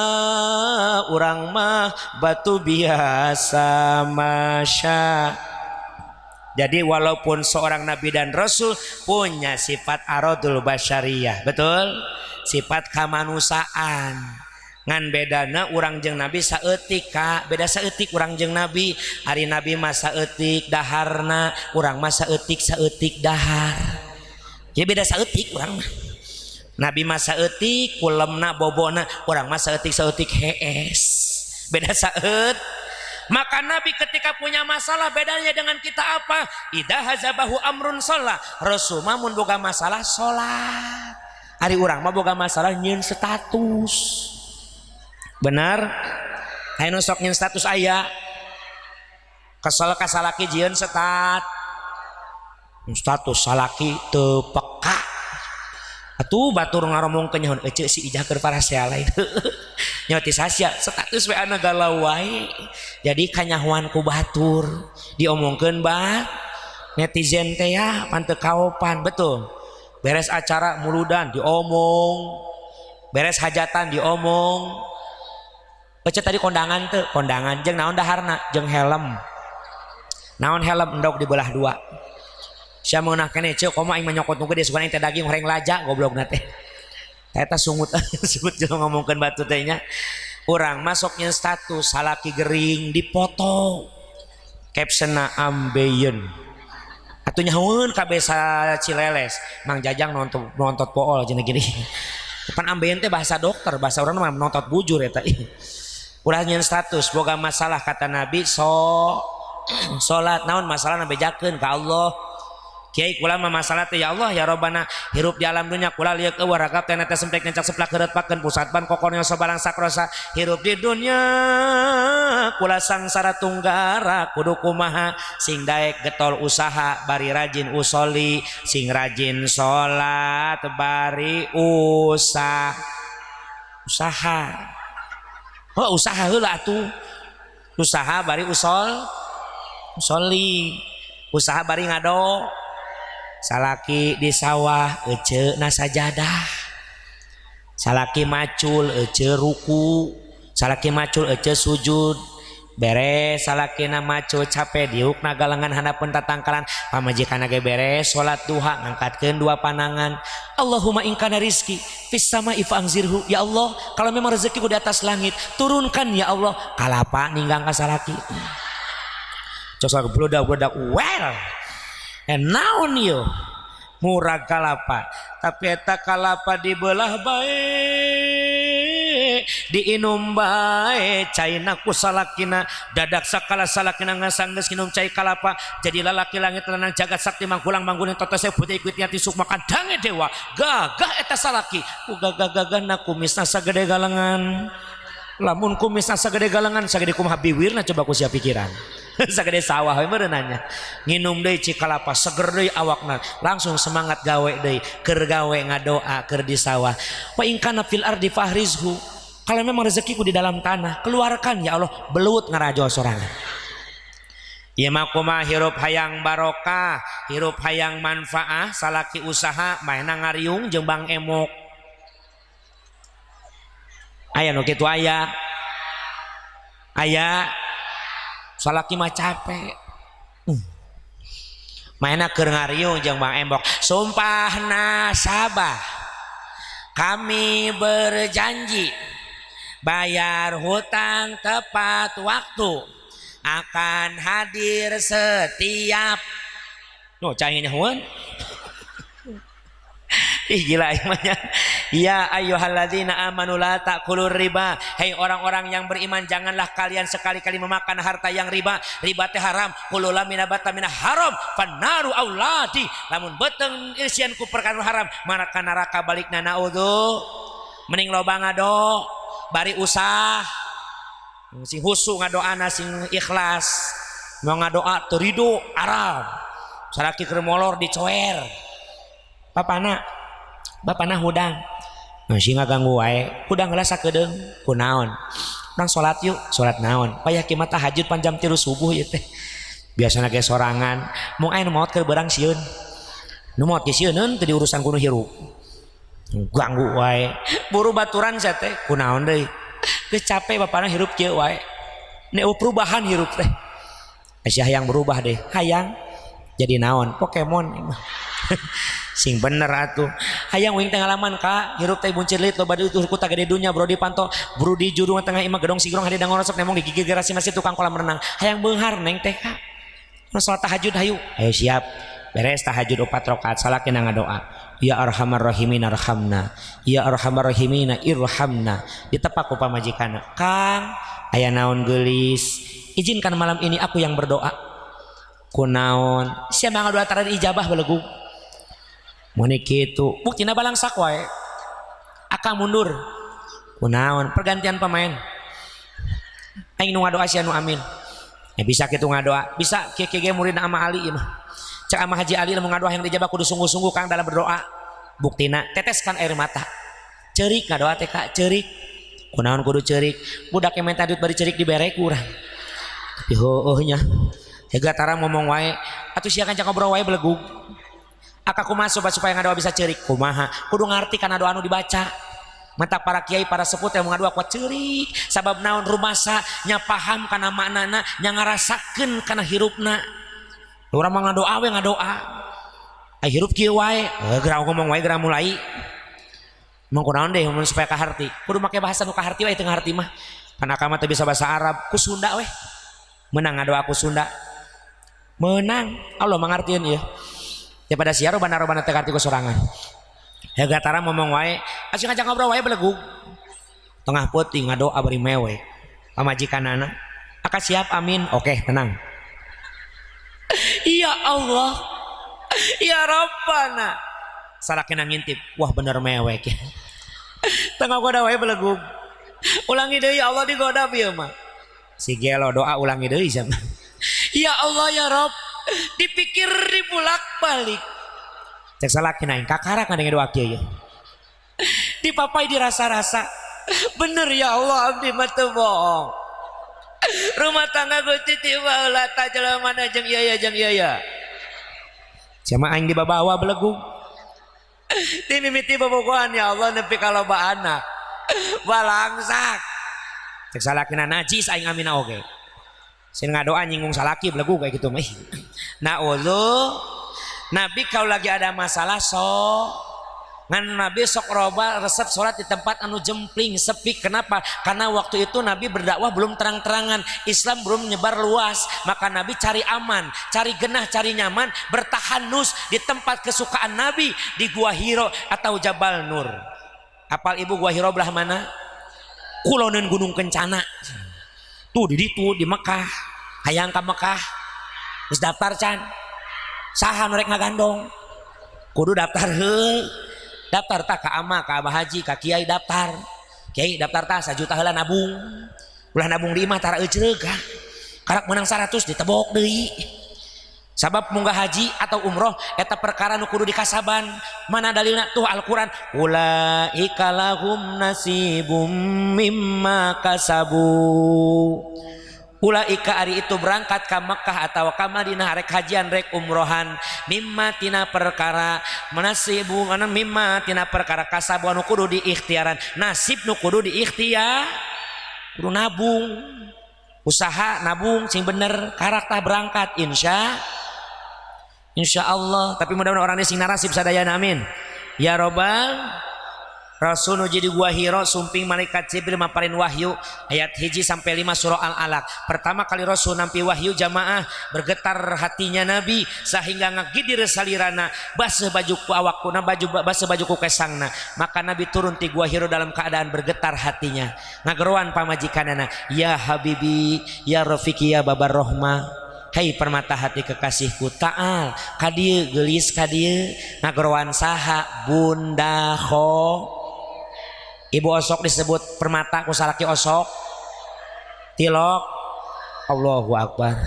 urang mah batu biasa. Masya. Jadi walaupun seorang Nabi dan Rasul punya sifat aradul basyariyah, betul, sifat kemanusiaan. Ngan bedana urang jeung Nabi saeutik Kak, beda saeutik urang jeung Nabi. Ari Nabi mah saeutik daharna, urang mah saeutik dahar. Ya beda saeutik urang mah. Nabi mah saeutik kulemna bobona, urang mah saeutik hees. Beda saeut. Maka Nabi ketika punya masalah bedanya dengan kita apa? Idza hazabahu amrun sholat. Rasul mah mun boga masalah sholat. Ari urang mah boga masalah nyieun status. Benar? Hayu sok nyin status aya. Kesel ka salaki jieun status salaki teu peka. Atuh batur ngaromongkeun nyaho ece si Ijah keur parasea lain. Nyaho ti sasya status we ana galau wae. Jadi kanyahoan ku batur diomongkeun netizen teh ya pan teu kaopan, betul. Beres acara muludan diomong, beres hajatan diomong. Baca tadi kondangan tuh, kondangan jeung naon daharna jeung helm. Naon helm endog dibelah dua. Sia meunah keneh ceuk komo aing manyokot nu gede sugan aing teh daging horeng laja goblokna teh. Eta sungut sungut jeung ngomongkeun batu teh nya. Urang masuknya status salaki gering dipoto. Captionna ambeien. Atuh nyahoeun ka besa Cileles, Mang Jajang nontot pool jeung gini. Pan ambeien teh bahasa dokter, bahasa urang mah nontot bujur eta. Ulah nyen status boga masalah kata Nabi salat naon masalah nabi jakeun ka Allah. Kiai kula mah masalah teh ya Allah ya Robbana hirup di alam dunya kula lieu eueuh ragap teh sempek nencak seplak heureutpakeun pusat ban kokornya sabalang sakrosa hirup di dunya kula sangsara tunggara kudu kumaha sing daek getol usaha bari rajin usoli sing rajin salat bari usaha. Oh usaha heula atuh. Usaha bari usoli. Usaha bari ngado. Salaki di sawah eceuna sajadah. Salaki macul ece ruku. Salaki macul ece sujud. Beres salakina macul capek diukna galengan handapun tatangkalan pamajikanna ge beres salat duha ngangkatkeun dua panangan. Allahumma in kana rizki fis sama'i fa'anzirhu. Ya Allah, kalau memang rezekiku di atas langit, turunkan ya Allah. Kalapa ninggang ka salaki. Cosok bludak-bludak well. And naon ieu? Murag kalapa. Tapi eta kalapa dibelah bae diinum bae caina ku salakina dadak sakala salakina ngasanggeus minum cai kalapa jadi lalaki langit lanang jagat sakti mangkulang mangguning totose putih ikut nyati suk makan dange dewa gagah eta salaki ku gagah-gagahna kumisna sagede galengan lamun kumisna sagede galengan sagede kumaha biwirna coba ku sia pikiran sagede sawah we meureunanya nginum deui cikalapa seger deui awakna langsung semangat gawe deui keur gawe ngadoa keur di sawah wa in kana fil ardi fahrizhu kalau memang rezekiku di dalam tanah keluarkan ya Allah belut ngarajo sorangan ieu mah kumaha hirup hayang barokah hirup hayang manfaah salaki usaha maena ngariung jeung Bang Emok aya nu kitu aya salaki mah capek mainna keur ngariung jeung Bang Embok sumpahna sabah kami berjanji bayar hutang tepat waktu akan hadir setiap cahingnya huan ih gila imannya ya ayyuhalladzina amanu la ta'kulur riba hei orang-orang yang beriman janganlah kalian sekali-kali memakan harta yang riba teh haram kulula minabata minah haram fanaru auladi lamun beteng isian ku perkara haram maraka neraka balikna naudzu mending loba ngado bari usah sing husu ngadoana sing ikhlas mau ngadoa teu rido aram salaki keur molor dicoer bapana hudang masih ngaganggu wae hudang geula sakedeung kunaon urang salat yuk salat naon payah kieu tahajud panjam 3 subuh ieu teh biasana ge sorangan mung aya nu maot keur beurang sieun nu maot ge sieun teu diurusan kuno hirup ganggu wae buru baturan sia teh kunaon deui geus capek bapana hirup kieu wae nek perubahan hirup teh sia hayang berubah deh hayang jadi naon Pokemon sing bener atuh hayang wing tengah laman ka hirup teh buncir lit loba diutuh ku tagede dunya bro dipanto bro di juru tengah imah gedong sigrong hade dangorosok nemong digigir garasi masih tukang kolam renang hayang beunghar neng teh ka salat tahajud hayu ayo siap beres tahajud 4 rakaat salakina ngadoa ya arhamar rahimin arhamna ya arhamar rahimin irhamna ditepak ku pamajikanna Kang aya naon geulis izinkan malam ini aku yang berdoa kunaon sia mangga doa tara ijabah belegu mun kitu buktina balangsak wae akang mundur kunaon pergantian pemain aing nu ngadoa sia nu amin bisa kitu ngadoa bisa kieu murid Ama Ali mah cak Ama Haji Ali lamun ngadoa yang dijabah kudu sungguh-sungguh Kang dalam berdoa buktina teteskan air mata ceurik ngadoa teh ka ceurik kunaon kudu ceurik budak yang minta duit bari ceurik dibere ku urang tapi heueuh nya hega tara ngomong wae atuh sia kan ngobrol wae belegug aka kumaha supaya ngadoa bisa ceurik kumaha kudu ngarti kana doa anu dibaca mata para kiai para sepuh teh ngadoa kuat ceurik sabab naon rumasa nya paham kana maknana nya ngarasakeun kana hirupna urang mah ngadoa we ngadoa ai hirup kieu wae geura ngomong wae geura mulai mong kunaon deh mun supaya kaharti kudu make bahasa nu kaharti wae teu ngaharti mah kana ka mah teu bisa bahasa Arab ku Sunda we menang ngadoa ku Sunda menang Allah mangartieun ieu daripada sia robana teh karti ku sorangan hega tara ngomong wae asing ngajak ngobrol wae belegug tengah peuting ngadoa bari mewe pamajikanana aka siap amin oke tenang ya Allah ya Rabbana salakina ngintip wah bener mewek ya tengah goda wae belegug ulangi deui ya Allah digoda bieu mah si gelo doa ulangi deui sama ya Allah ya Rabb dipikir dibulak balik cek salakina aing kakarak ngadenge doa kieu ya dipapai dirasa-rasa bener ya Allah abdi mah teu bohong rumah tangga gue titi ulah ta jelemana jeung ieu ya jeung ieu ya sama aing dibabawa belegug dimimiti bobogohan ya Allah nepi ka loba anak balangsak cek salakina najis aing amina oge sin ngadoa nyinggung salaki belegug kayak gitu mah naudzu Nabi kau lagi ada masalah ngan Nabi sok roba resep sholat di tempat anu jempling sepi. Kenapa? Karena waktu itu Nabi berdakwah belum terang-terangan, Islam belum menyebar luas, maka Nabi cari aman, cari genah, cari nyaman, bertahanus di tempat kesukaan Nabi di Gua Hiro atau Jabal Nur. Apal ibu Gua Hiro belah mana? kuloneun Gunung Kencana tuh di ditu di Mekah hayang ka Mekah geus daftar can saha nu rek ngagandong kudu daftar heuh daftar tah ka ama ka abah haji ka kiai daftar tah 1 juta heula nabung ulah nabung di imah tara euceug karak menang 100 ditebok deui sabab munggah haji atau umroh eta perkara nu kudu dikasaban mana dalilna tuh Al-Qur'an ulaika lahum nasibum mimma kasabu ulaika ari itu berangkat ka Mekkah atau ka Madinah rek hajian rek umrohan mimma tina perkara menasibu mana mimma tina perkara kasabu anu kudu diikhtiaran nasib nu kudu diikhtiar kudu nabung usaha nabung sing bener karakter berangkat insya Allah tapi mudah-mudahan orang ini sing narasib sadayana amin ya robbal Rasul nu jadi gua Hiro sumping malaikat Jibril maparin wahyu ayat 1 sampai 5 surah Al-Alaq pertama kali Rasul nampi wahyu jamaah bergetar hatinya Nabi sehingga ngagidir salirana baseuh baju ku awakuna baseuh baju ku kesangna maka Nabi turun ti gua Hiro dalam keadaan bergetar hatinya ngageroan pamajikanana ya habibi ya rafiqi ya babar rahmah hai permata hati kekasihku ta'al kadieu geulis kadieu ngageroan saha bunda kho ibu osok disebut permata ku salaki osok tilok Allahu akbar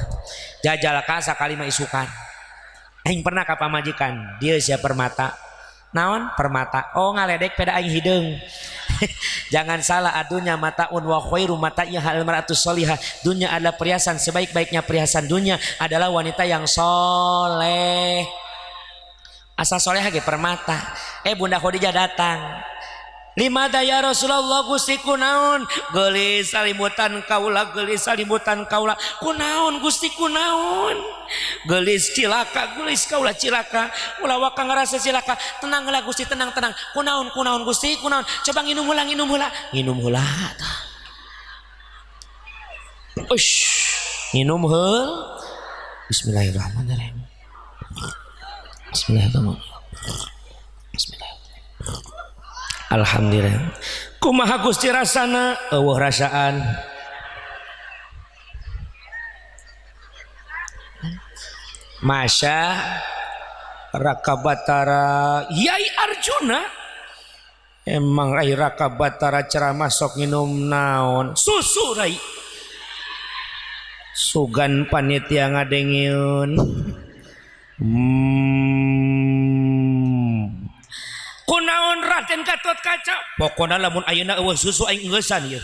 jajalka sakali mah isukan aing pernah ka pamajikan dia sia permata naon permata oh ngaledek peda aing hideung jangan salah adunya mataun wa khairu mataiha al mar'atus sholihah dunia adalah perhiasan sebaik-baiknya perhiasan dunia adalah wanita yang soleh asal soleh ge permata Bunda Khadijah datang limada ya Rasulullah Gusti kunaon geulis salimutan kaula kunaon Gusti kunaon geulis cilaka geulis kaula cilaka ulah waka ngarasa cilaka tenang heula Gusti tenang kunaon Gusti kunaon coba nginum heula ush nginum heul Bismillahirrahmanirrahim Alhamdulillah kumaha Gusti rasana eueuh rasaan Masya Rakabatara Yai Arjuna emang Rai Rakabatara ceramah sok nginum naon susu Rai sugan panitia ngadengieun kunaon Raden Gatot Kaca pokona lamun ayeuna eueuh susu aing ngeusan ieu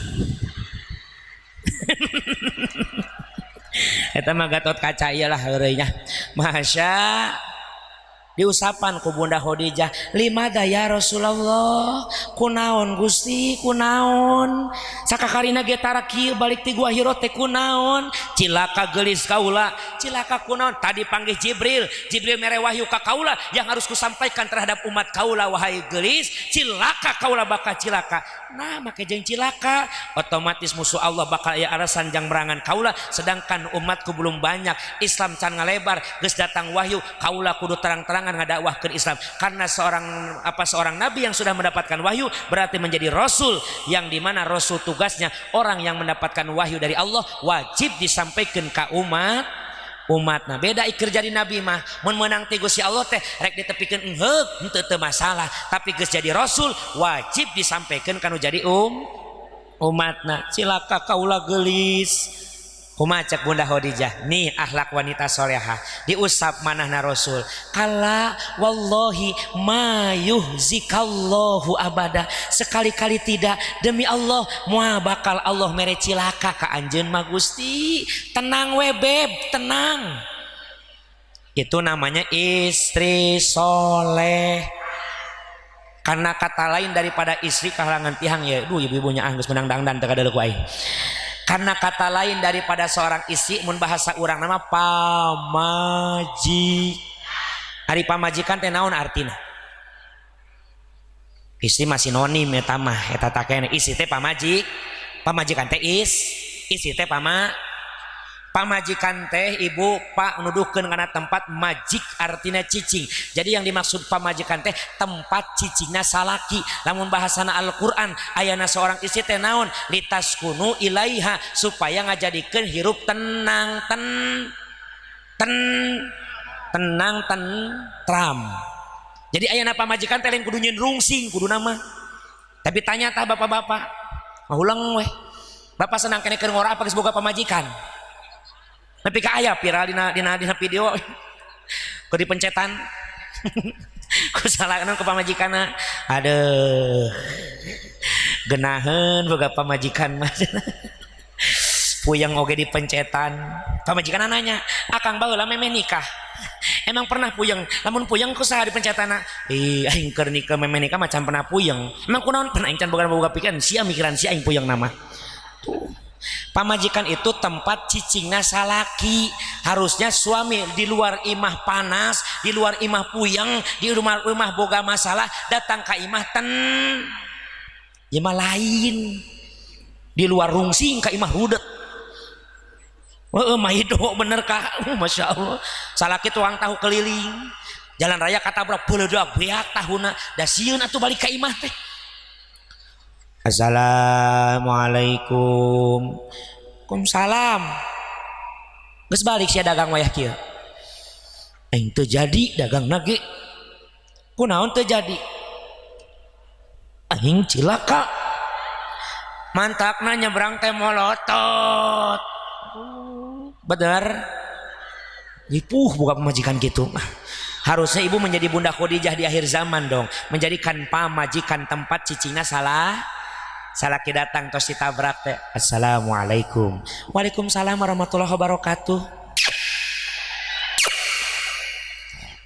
eta mah Gatot Kaca iyalah heureuy nya masya diusapan ku Bunda Khadijah limada ya Rasulullah kunaon Gusti kunaon sakakarina ge tara kieu balik ti gua Hiro teh kunaon cilaka geulis kaula cilaka kunaon tadi panggih Jibril mere wahyu ka kaula yang harus kusampaikan terhadap umat kaula wahai geulis cilaka kaula bakal cilaka nah make jeung cilaka otomatis musuh Allah bakal aya alasan jang merangan kaula sedangkan umatku belum banyak Islam can ngalebar geus datang wahyu kaula kudu terang-terang ngadakwahkeun Islam karena seorang nabi yang sudah mendapatkan wahyu berarti menjadi rasul yang dimana rasul tugasnya orang yang mendapatkan wahyu dari Allah wajib disampaikan ke umatna beda ikir jadi nabi mah mun meunang ti Gusti Allah teh rek ditepikeun henteu teu masalah tapi geus jadi rasul wajib disampaikan kanu jadi umatna cilaka kaula geulis kumaha cek Bunda Khadijah nih akhlak wanita solehah diusap manahna Rasul kala wallahi ma yuhzikallahu abada sekali-kali tidak demi Allah moal bakal Allah mere cilaka ka anjeun mah Gusti tenang we beb tenang itu namanya istri soleh karena kata lain daripada istri kalangan tihang ya ibu-ibunya geus menang dangdan teu kadeuleuk ku aing karena kata lain daripada seorang istri mun bahasa urang nama pamaji ari pamajikan teh naon artina istri masih sinonim eta mah eta takene istri teh pamajikan teh istri teh Pamajikan teh ibu pak nuduhkeun kana tempat majik artina cicing. Jadi yang dimaksud pamajikan teh tempat cicingna salaki. Lamun bahasana Al-Qur'an ayana seorang istri teh naon litaskunu ilaiha supaya ngajadikeun hirup tenang tentram. Jadi ayana pamajikan teh lain kudu nyeun rungsing kudu nama. Tapi tanya tah bapak-bapak, ulang weh. Bapak senang kene keur ngora apa geus boga pamajikan? Nepi ka aya viral dina video. Ku dipencetan. Ku salahkeun ke pamajikanna. Aduh. Geunaheun boga pamajikan mah. Puyeng oge dipencetan. Pamajikanna nanya, "Akang baheula memeh nikah?" Emang pernah puyeng? Lamun puyeng ku saha dipencetana? Aing keur nikah memeh nikah macan pernah puyeng. Emang kunaon pernah aing can boga pikiran sia mikiran si aing puyeng nama. Tuh. Pamajikan itu tempat cicingna salaki. Harusnya suami di luar imah panas, di luar imah puyeng, di rumah boga masalah, datang ke imah imah lain. Di luar rungsing ke imah rudet. Maido bener kak, masya Allah. Salaki tuang tahu keliling, jalan raya katabrak beledak beak tahuna, da sieun atuh balik ke imah teh. Assalamualaikum. Waalaikumsalam. Geus balik sia dagang wayah kieu. Aing teu jadi dagang ge. Kunaon teu jadi? Aing cilaka. Mantakna nyebrang teh molotot. Bener. Ipuh buka pemajikan gitu. Harusnya ibu menjadi Bunda Khadijah di akhir zaman dong, menjadikan pamajikan tempat cicingna salaki datang tos ditabrak teh. Assalamualaikum. Waalaikumsalam warahmatullahi wabarakatuh.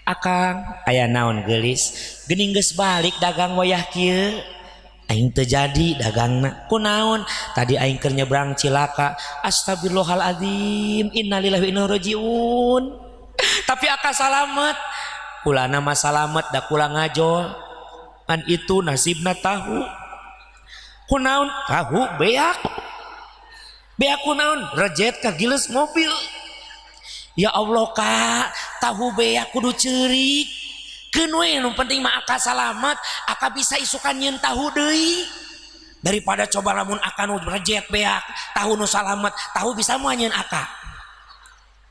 Akang aya naon geulis? Geuning geus balik dagang wayah kieu. Aing teu jadi dagangna. Kunaon? Tadi aing keur nyebrang cilaka. Astagfirullahaladzim. Innalillahi wa inna ilaihi rajiun. Tapi aka salamet. Kulana mah salamet da kula ngajol. Kan itu nasibna tahu. Kunaon? Tahu beak. Beak kunaon? Rejet ka giles mobil. Ya Allah kak, tahu beak kudu ceurik. Keun we nu penting mah aka salamet, aka bisa isukan nyeun tahu deui. Daripada coba lamun aka nu rejet beak, tahu nu salamet, tahu bisa moal nyeun aka.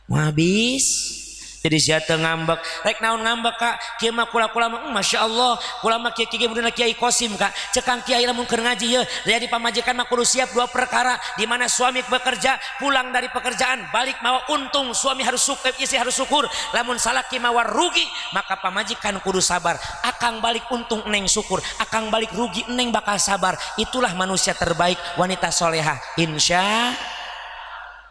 Moal habis. Jadi sia teu ngambek, rek naon ngambek kak? Kieu mah kula mah masya Allah, kula mah kieu budina Kiai Qasim kak. Cekang kiai lamun keur ngaji ye, jadi pamajikan mah kudu siap dua perkara, di mana suami bekerja, pulang dari pekerjaan, balik mawa untung, suami harus syukur, istri harus syukur. Lamun salaki mawa rugi, maka pamajikan kudu sabar. Akang balik untung neng syukur, akang balik rugi neng bakal sabar. Itulah manusia terbaik, wanita solehah. Insya.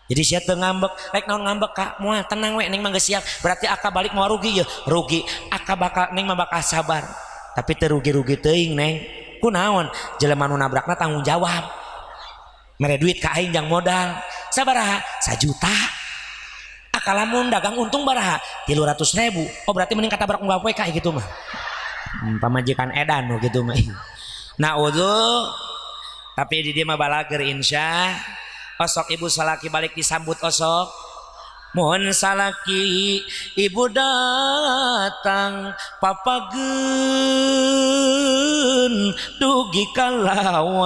Jadi sia teu ngambek, rek naon ngambek kak? Moal tenang we, neng mah geus siap. Berarti aka balik mau rugi ya, rugi. Aka bakal neng mah bakal sabar. Tapi teu rugi-rugi teuing neng. Kunaon? Jelema nu nabrakna tanggung jawab. Mere duit ka aing jang modal. Sabaraha? 1 juta. Aka lamun dagang untung baraha? 300.000. Oh berarti mending katabrak unggal poe kayak gitu mah. Pamajikan edan nu gitu mah. Nah uduh. Tapi di dia mah balager insya. Osok ibu salaki balik disambut osok. Mohon salaki ibu datang papageun dugi kalawang.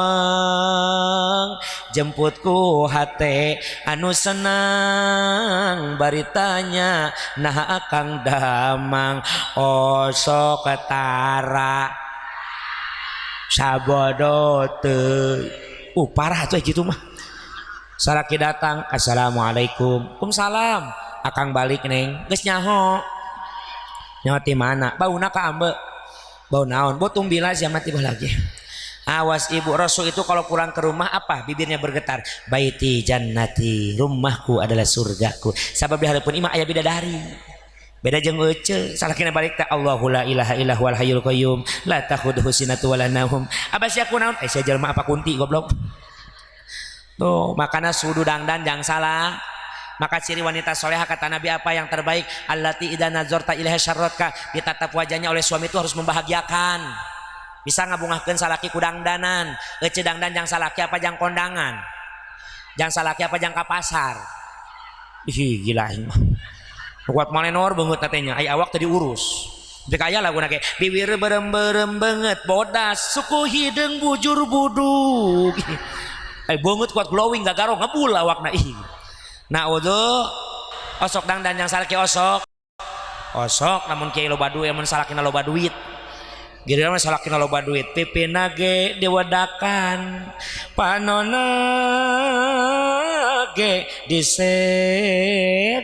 Jemputku hate anu senang baritanya nah akang damang. Osok ketara sabodo teu. Parah tuh gitu mah. Salaki datang, assalamualaikum. Waalaikumsalam. Akang balik neng, geus nyaho. Nyaho ti mana? Bauna ka ambe. Bau naon? Bau tumbila sia mati lagi. Awas ibu, Rasul itu kalau pulang ke rumah apa? Bibirnya bergetar. Baiti jannati, rumahku adalah surgaku. Sabab di hadapan imah aya bidadari. Beda jeung euceul, salakina balik ta Allahu la ilaha illa huwal hayyul qayyum, la ta'khudhuhu sinatun wa la naum. Abas sia kunaon? Sia jelema apa kunti goblok. Tuh, makanya sudu dangdan jangan salah. Maka ciri wanita soleha kata Nabi apa yang terbaik? Allati idza nazarta ilaiha syarratka, ditatap wajahnya oleh suami itu harus membahagiakan. Bisa ngabungahkeun salaki ku dangdanan. Euceul dangdan jang salaki apa jang kondangan. Jang salaki apa jang ka pasar. Ih gila aing mah. Kuat manenor beungeut teh nya, aya awak teh diurus. Jika aya laguna ge bibir berem-berem banget bodas suku hideung bujur budug. Beungeut kuat glowing gagaro ngebul awakna ih. Nah wudu osok dangdan yang salaki osok. Osok namun kiai loba duit mun salakina loba duit. Giliran salakina loba duit pipina ge diwedakan panonna ge dised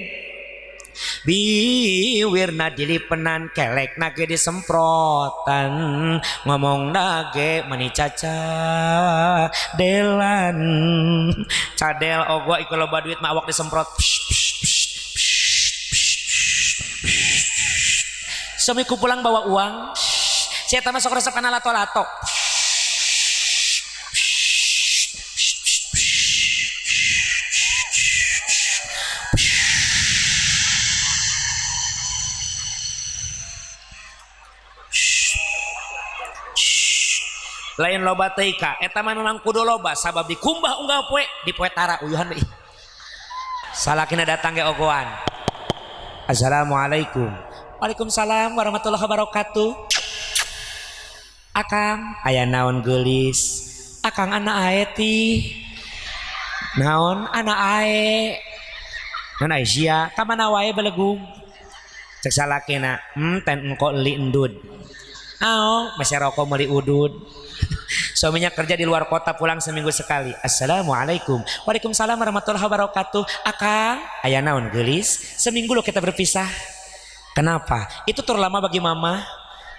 biwirna dilipenan kelek nage disemprotan ngomong nage mani caca delan cadel ogo iku loba duit mah awak disemprot semiku pulang bawa uang saya tambah sok resep kana lato-lato lain loba teika eta mah memang kudu loba sabab dikumbah unggal poe di poe tara uyuhan deui salakina datang ge ogoan assalamualaikum waalaikumsalam warahmatullahi wabarakatuh akang aya naon geulis akang anak ae ti naon anak ae naon aya sia ka mana wae belegug cek salakina ten engko li endud aong masih rokok meuli udud suaminya kerja di luar kota pulang seminggu sekali assalamualaikum waalaikumsalam warahmatullahi wabarakatuh akang aya naon geulis seminggu lo kita berpisah kenapa itu terlama bagi mama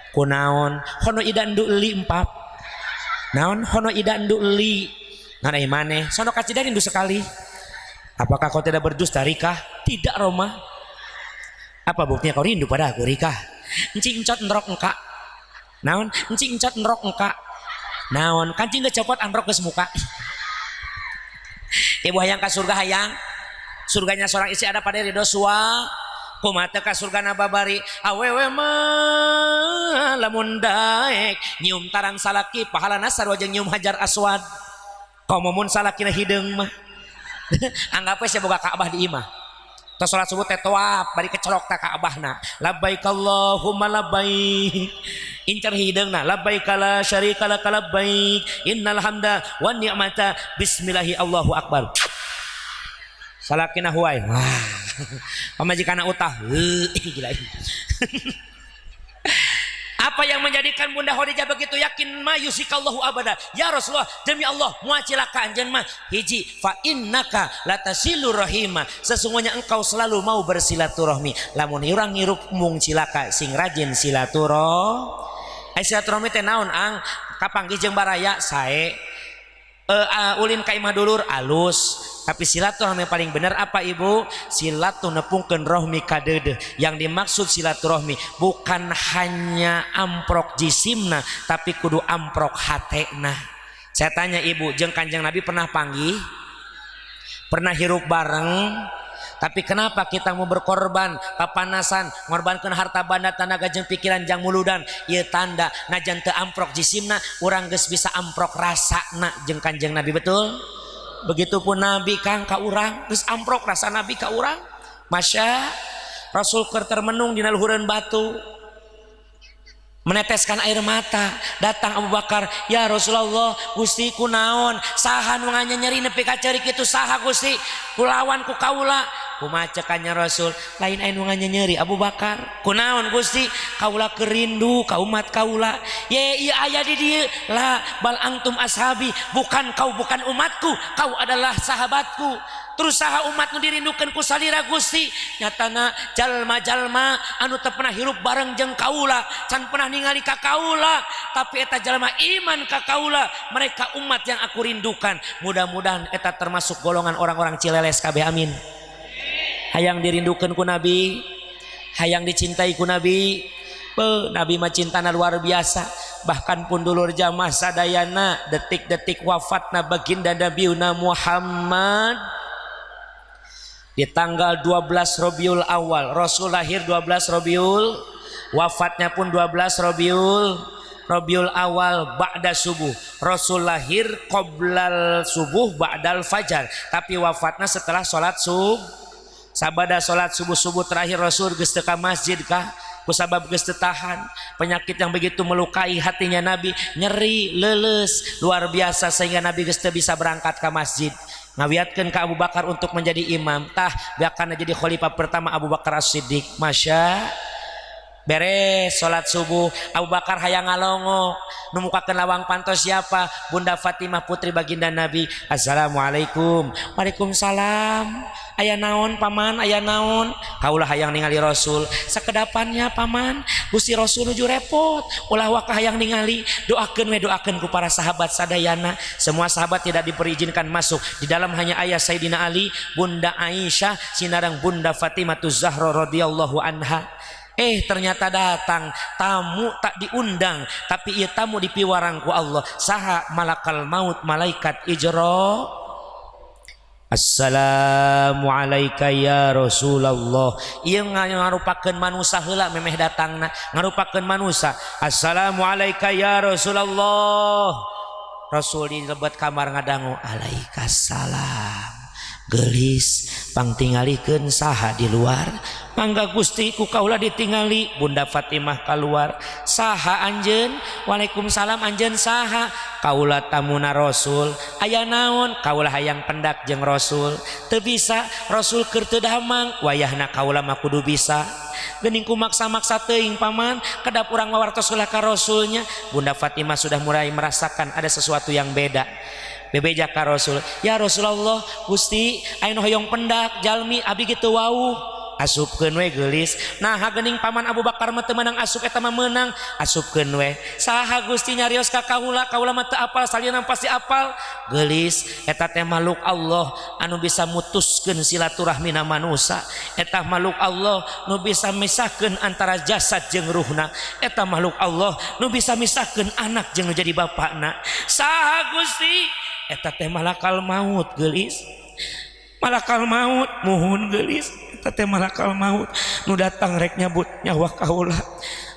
kunaon hono ida endu li empap naon hono ida endu li naon ai maneh sono kacida rindu sekali apakah kau tidak berdusta Rika tidak Roma apa buktinya kau rindu pada aku Rika encing encot ndrok engka naon encing encot ndrok engka naon kancing gecopot androk geus muka ibu hayang ka surga hayang surganya seorang istri ada pada ridho sua kumate ka surgana babari awewe mah lamun daek nyium tarang salaki pahalana sarua jeung nyium hajar aswad komomun salakina hideung mah anggap we sia boga Ka'bah di imah tos salat subuh teh tawaf bari kecolok ta Ka'bahna labbaik Allahumma labbaik incar hideungna labbaik la syarika lak labbaik innal hamda wan ni'mata bismillahi Allahu akbar salakina huai wah pamajikana utah gila apa yang menjadikan Bunda Khadijah begitu yakin ma yusikallahu abada ya Rasulullah demi Allah moal cilaka anjeun mah hiji fa innaka latasilur rahima sesungguhnya engkau selalu mau bersilaturahmi lamun urang ngirup mung cilaka sing rajin silaturahmi silaturahmi teh naon ang kapanggih jeung baraya sae ulin ka imah dulur alus tapi silaturahmi paling benar apa ibu silatu nepungkeun rohmi kadeudeung yang dimaksud silaturahmi bukan hanya amprok jisimna tapi kudu amprok hatena saya tanya ibu jeung kanjeng Nabi pernah panggih pernah hirup bareng tapi kenapa kita mau berkorban papanasan ngorbankeun harta banda tenaga jeung pikiran jang muludan ieu tanda najan teu amprok jisimna urang geus bisa amprok rasana jeung kanjeng Nabi betul begitupun Nabi kang ka urang geus amprok rasa Nabi ka urang masya Rasul keur termenung dina luhureun batu meneteskan air mata datang Abu Bakar ya Rasulullah Gusti kunaon saha nu nganyeri nepi ka ceurik kitu saha Gusti kulawan ku kaula kumaha cekannya Rasul lain anu nganyeri Abu Bakar kunaon Gusti kaula kerindu ka umat kaula ye ieu aya di dieu la bal antum ashabi bukan kau bukan umatku kau adalah sahabatku terus saha umat nu dirindukeun ku salira Gusti nyatana jalma-jalma anu teu pernah hirup bareng jeung kaula can pernah ningali ka kaula tapi eta jalma iman ka kaula mereka umat yang aku rindukan mudah-mudahan eta termasuk golongan orang-orang Cileles kabeh amin hayang dirindukeun ku Nabi hayang dicintai ku Nabi Nabi mah cintana luar biasa bahkan pun dulur jamaah sadayana detik-detik wafatna baginda Nabiuna Muhammad di tanggal 12 Rabiul Awal Rasul lahir 12 Rabiul wafatnya pun 12 Rabiul Awal ba'da subuh Rasul lahir qoblal subuh ba'dal fajar tapi wafatnya setelah sholat sabada salat subuh-subuh terakhir Rasul geus teu ka masjid kah kusabab geus teu tahan penyakit yang begitu melukai hatinya Nabi, nyeri leuleus luar biasa sehingga Nabi geus teu bisa berangkat ke masjid. Ngawiatkeun ka Abu Bakar untuk menjadi imam, tah bakana jadi khalifah pertama Abu Bakar As-Siddiq. Masya beres salat subuh Abu Bakar hayang ngalongo nu mukakeun lawang pantos siapa? Bunda Fatimah putri baginda Nabi. Assalamualaikum. Waalaikumsalam. Aya naon paman? Aya naon? Kaulah hayang ningali Rasul. Sakedapannya paman, Gusti Rasul nuju repot. Ulah waka hayang ningali. Doakeun we, doakeun ku para sahabat sadayana. Semua sahabat tidak diperizinkan masuk. Di dalam hanya ayah Sayyidina Ali, Bunda Aisyah, sinarang Bunda Fatimah Zahra radhiyallahu anha. Ternyata datang tamu tak diundang, tapi ia tamu dipiwarang ku Allah. Saha malakal maut, malaikat Ijra. Assalamualaikum ya Rasulullah. Ieu ngarupakeun manusia heula memeh datangna, ngarupakeun manusia. Assalamualaikum ya Rasulullah. Rasul di lebat kamar ngadangu alaikassalam. Gelis pangtingalikeun saha di luar? Mangga Gusti ku kaula ditingali. Bunda Fatimah keluar. Saha anjeun? Waalaikumsalam. Anjeun saha? Kaula tamuna Rasul. Aya naon? Kaula hayang pendak jeung Rasul. Teu bisa, Rasul keur teu damang. Wayahna kaula mah kudu bisa. Geuning ku maksa-maksa teuing paman, kedap urang mawartos heula ka Rasulnya. Bunda Fatimah sudah mulai merasakan ada sesuatu yang beda. Bebeja ka Rasul, ya Rasulullah, Gusti aya hoyong pendak jalmi abi kitu wau. Asupkeun we geulis. Nah geuning paman Abu Bakar mah teu meunang asup, eta mah meunang. Asupkeun we. Saha Gusti nyarios ka kaula? Kaula mah teu apal, salieuna pasti apal. Geulis, eta teh makhluk Allah anu bisa mutuskeun silaturahmina manusia. Eta makhluk Allah nu bisa misahkeun antara jasad jeung ruhna. Eta makhluk Allah nu bisa misahkeun anak jeung nu jadi bapakna. Saha Gusti? Eta teh malakal maut geulis. Malakal maut muhun geulis. Eta teh malakal maut nu datang rek nyabut nyawa kaula.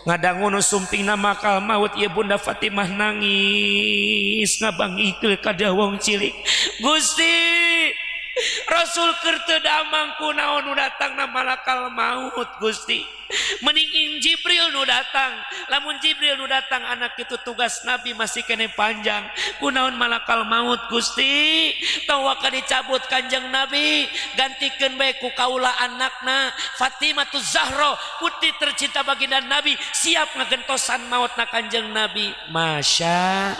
Ngadangu nu sumpingna malakal maut ieu Bunda Fatimah nangis ngabangikeun ka wong cilik. Gusti, Rasul keur teu damang kunaon nu datangna malakal maut Gusti. Mending Jibril nu datang. Lamun Jibril nu datang anak itu tugas Nabi masih kene panjang. Kunaon malakal maut Gusti? Tawa ka dicabut Kanjeng Nabi, gantikeun bae ku kaula anakna Fatimah Zahra putri tercinta baginda Nabi, siap ngagentosan mautna Kanjeng Nabi. Masya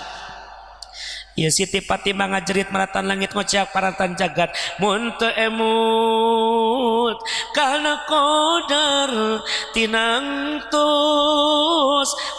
ya Siti Fatimah ngajerit maratan langit ngocak paratan jagat mun teu emut kana qadar tinangtos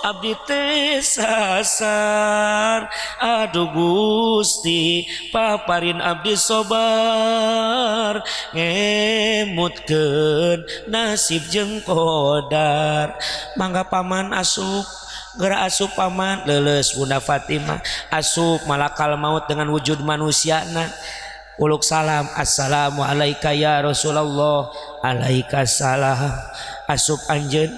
abdi teh sasar. Aduh Gusti paparin abdi sobar ngemutkeun nasib jeung qadar. Mangga paman asup. Gerak asup paman leuleus Bunda Fatimah asup malakal maut dengan wujud manusiana. Uluk salam, assalamualaikum ya Rasulullah. Alaikassalam. Asup anjeun,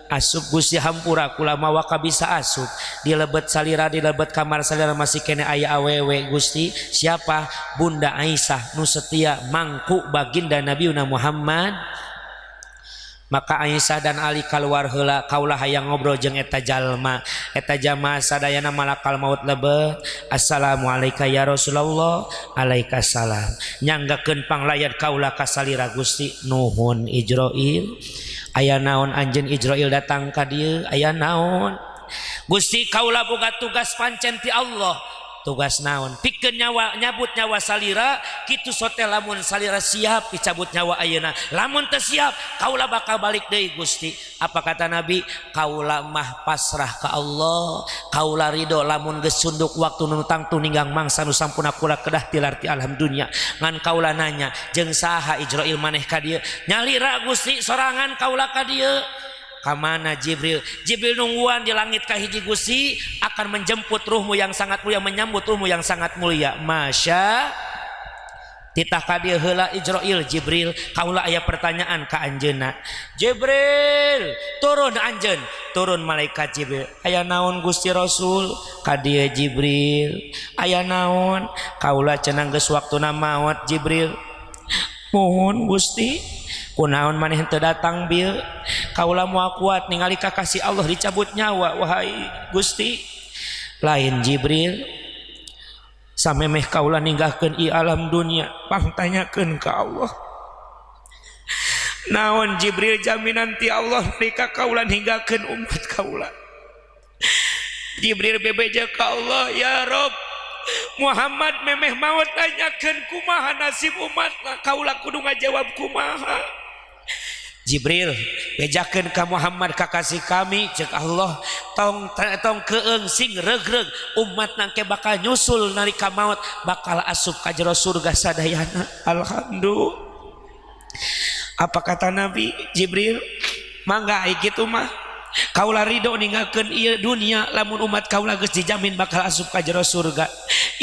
asup Gusti hampura kula mawa ka bisa asup. Di lebet salira, di lebet kamar salira masih kene aya awewe Gusti. Siapa? Bunda Aisyah nu setia mangku baginda Nabiuna Muhammad. Maka Aisyah dan Ali keluar heula, kaulah hayang ngobrol jeung eta jalma. Eta jamaah sadayana malakal maut lebet. Assalamualaikum ya Rasulullah. Alaikassalam. Nyanggakeun panglayat kaulah ka salira Gusti. Nuhun Ijrail. Aya naon anjeun Ijrail datang ka dieu? Aya naon? Gusti kaulah boga tugas pancen ti Allah. Tugas naon? Pikeun nyawa, nyabut nyawa salira kitu sote. Lamun salira siap dicabut nyawa ayeuna, lamun teu siap kaula bakal balik deui Gusti. Apa kata Nabi? Kaula mah pasrah ka Allah, kaula ridho lamun geus sunduk waktu nu tangtu ninggang mangsa nu sampuna kula kedah tilar ti alam dunya. Ngan kaula nanya jeung saha Ijrail maneh ka dieu? Nyalira Gusti sorangan kaula ka dieu. Kamana Jibril? Jibril nungguan di langit kahiji Gusti akan menjemput ruhmu yang sangat mulia, menyambut ruhmu yang sangat mulia. Masya titah ka dieu heula Ijrail. Jibril, kaula aya pertanyaan ka anjeunna. Jibril, turun anjeun. Turun malaikat Jibril. Aya naon Gusti Rasul? Ka dieu Jibril. Aya naon? Kaula cenah geus waktuna maot Jibril. Mohon Gusti Kunaon maneh teu datang bil kaula moal kuat ningali kakasih Allah dicabut nyawa wahai Gusti lain Jibril samemeh kaula ninggahkeun ieu alam dunia pangtanyakeun ka Allah naon Jibril jaminan ti Allah nalika kaula ninggahkeun umat kaula. Jibril bebeja ka Allah ya Rob Muhammad memeh maut nanyakeun kumaha nasib umatna kaula kudu ngajawab kumaha. Jibril bejakeun ka Muhammad kakasih kami ceuk Allah tong keung sing regreg umatna ke bakal nyusul nalika maut bakal asup ka jero surga sadayana. Alhamdulillah. Apa kata Nabi Jibril? Mangga ai kitu mah kaula ridho ninggalkeun ieu dunia lamun umat kaula geus dijamin bakal asup ka jero surga.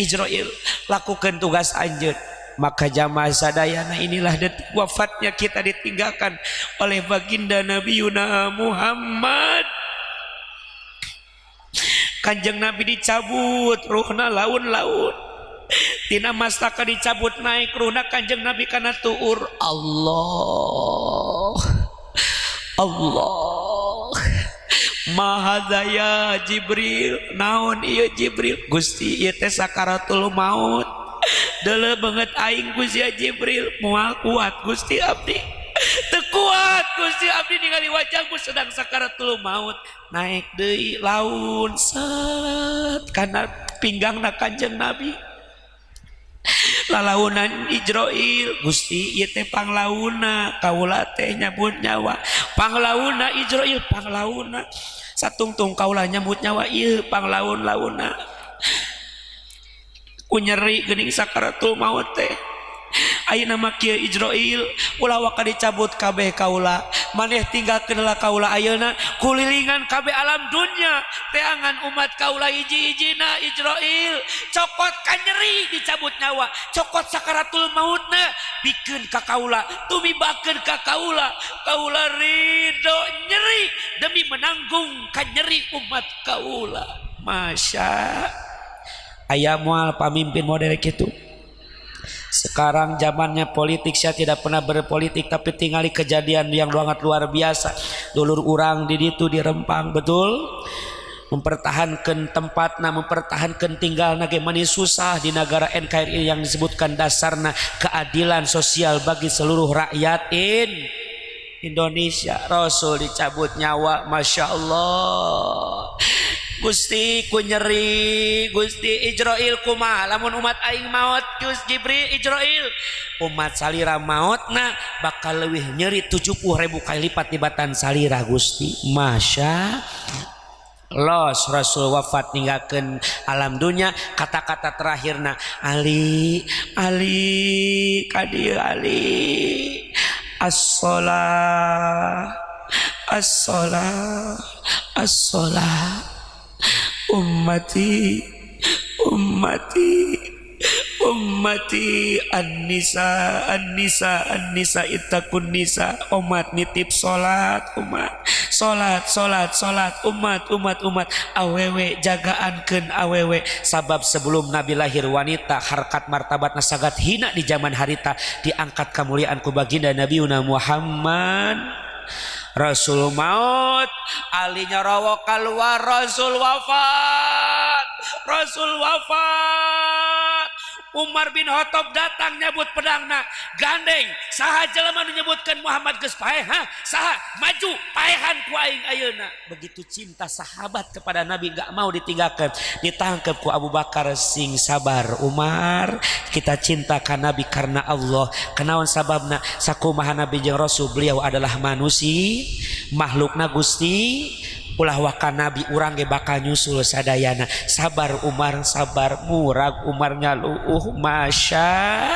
Israil lakukeun tugas anjeun. Maka jamaah sadayana inilah detik wafatnya kita ditinggalkan oleh baginda Nabi Yuna Muhammad. Kanjeng Nabi dicabut ruhna laun-laun tina mastaka dicabut naik ruhna kanjeng Nabi kana tuur Allah Allah Maha daya Jibril naon ieu Jibril Gusti ieu teh sakaratul maut deuleu banget aing Gusti Jibril moal kuat Gusti abdi teu kuat Gusti abdi ningali wajahmu sedang sakaratul maut naik deui laun set kana pinggangna kanjeng Nabi lalaunan Ijroil Gusti ieu teh panglauna kaula teh nyabut nyawa panglauna Ijroil panglauna satungtung kaula nyambut nyawa ieu panglaun-launa ku nyeri geuning sakaratul maut teh ayeuna mah kieu Ijroil ulah waka dicabut kabeh kaula maneh tinggalkeun heula kaula ayeuna kulilingan kabeh alam dunya teangan umat kaula hiji-hijina Ijroil cokot ka nyeri dicabut nyawa cokot sakaratul mautna bikeun ka kaula tumibakeun ka kaula kaula ridho nyeri demi menanggung ka nyeri umat kaula. Masya aya moal pamimpin model kitu. Sekarang zamannya politik, saya tidak pernah berpolitik tapi tinggali kejadian yang sangat luar biasa. Dulur urang di ditu di Rempang betul mempertahankan tempatna, mempertahankan tinggalna bagaimana susah di negara NKRI yang disebutkan dasarna keadilan sosial bagi seluruh rakyat Indonesia. Rasul dicabut nyawa, Masya Allah. Gusti ku nyeri Gusti Ijroil kumaha lamun umat aing maut Gusti Jibril Ijroil umat salira mautna bakal leuwih nyeri 70.000 kali lipat tibatan salira Gusti. Masya los Rasul wafat ninggalkeun alam dunya kata-kata terakhirna Ali Ali kadieu Ali as-shalah as-shalah as-shalah ummati ummati ummati an-nisa an-nisa an-nisa ittaqun nisa umat nitip salat umat salat salat salat umat umat umat awewe jagaankeun awewe sabab sebelum Nabi lahir wanita harkat martabatna sangat hina di zaman harita diangkat kemuliaan ku baginda Nabi Muhammad. Rasul maut Ali nyarawa keluar Rasul wafat Rasul wafat Umar bin Khattab datang nyebut pedangna gandeng saha jelema nu nyebutkeun Muhammad geus paeh saha maju paehan ku aing ayeuna. Begitu cinta sahabat kepada Nabi gak mau ditinggalkan ditangkap ku Abu Bakar sing sabar. Umar kita cinta ka Nabi karena Allah kenaon sababna sakumaha Nabi jeung Rasul beliau adalah manusia makhlukna Gusti ulah waka Nabi urang ge bakal nyusul sadayana. Sabar Umar sabar murag Umar nyaluuh. Masya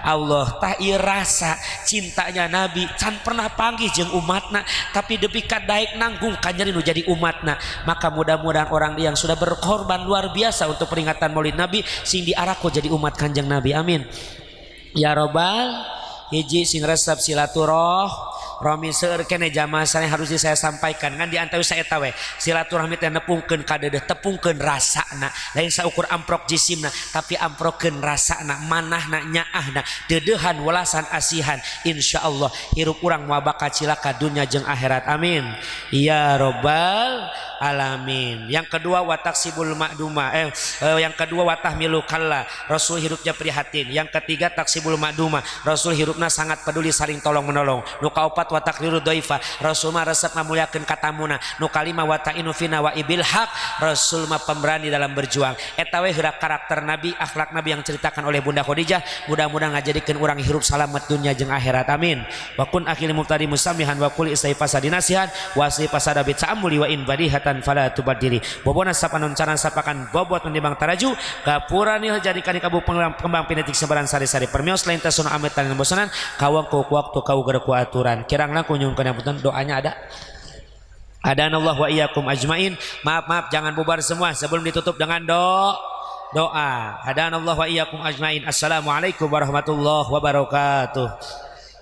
Allah tah ieu rasa cintanya Nabi can pernah panggih jeung umatna tapi depi ka daek nanggung kanyeri nu jadi umatna. Maka mudah-mudahan orang yang sudah berkorban luar biasa untuk peringatan Maulid Nabi sing diarahku jadi umat Kanjeng Nabi. Amin ya robbal. Hiji sing resep silaturah Romi seueur keneh jamaah saya harus saya sampaikan ngan di antara saya tahu silaturahmi teh nepungkeun kadeudeut tepungkeun rasana lain saukur amprok jisimna tapi amprokkeun rasana manahna nyaahna deudeuhan welasan asihan insyaallah hirup urang moal bakal cilaka dunya jeung akhirat amin ya robbal alamin. Yang kedua wataksibul ma'duma yang kedua watahmilu kalla Rasul hirupnya prihatin. Yang ketiga taksibul ma'duma Rasul hirupna sangat peduli saling tolong menolong. Nu kaopat watakriru dhaifa Rasul mah resep ngamuliakeun katamuna. Nu kalima watainu fina wa ibil haq Rasul mah pemberani dalam berjuang. Eta we heura karakter Nabi akhlak Nabi yang ceritakan oleh Bunda Khadijah mudah-mudahan ngajadikeun urang hirup salamet dunya jeung akhirat amin. Wa kun akhil mubtadi musamihan wa qul isai fasadinasihan wa asli fasada bi ta'ammuli wa in badihatan fala tubadili bobona sapanon caran sapakan bobot menimbang taraju kapurani jadikan kabu kembang pinetik sebaran sari-sari permios lain tasuna amit tan bosanan kawang ku waktu kau geureu ku aturan kirang langkung nyuhun kana punten doanya ada Allah wa iyyakum ajmain maaf jangan bubar semua sebelum ditutup dengan doa hadanallahu wa iyyakum ajmain assalamualaikum warahmatullahi wabarakatuh.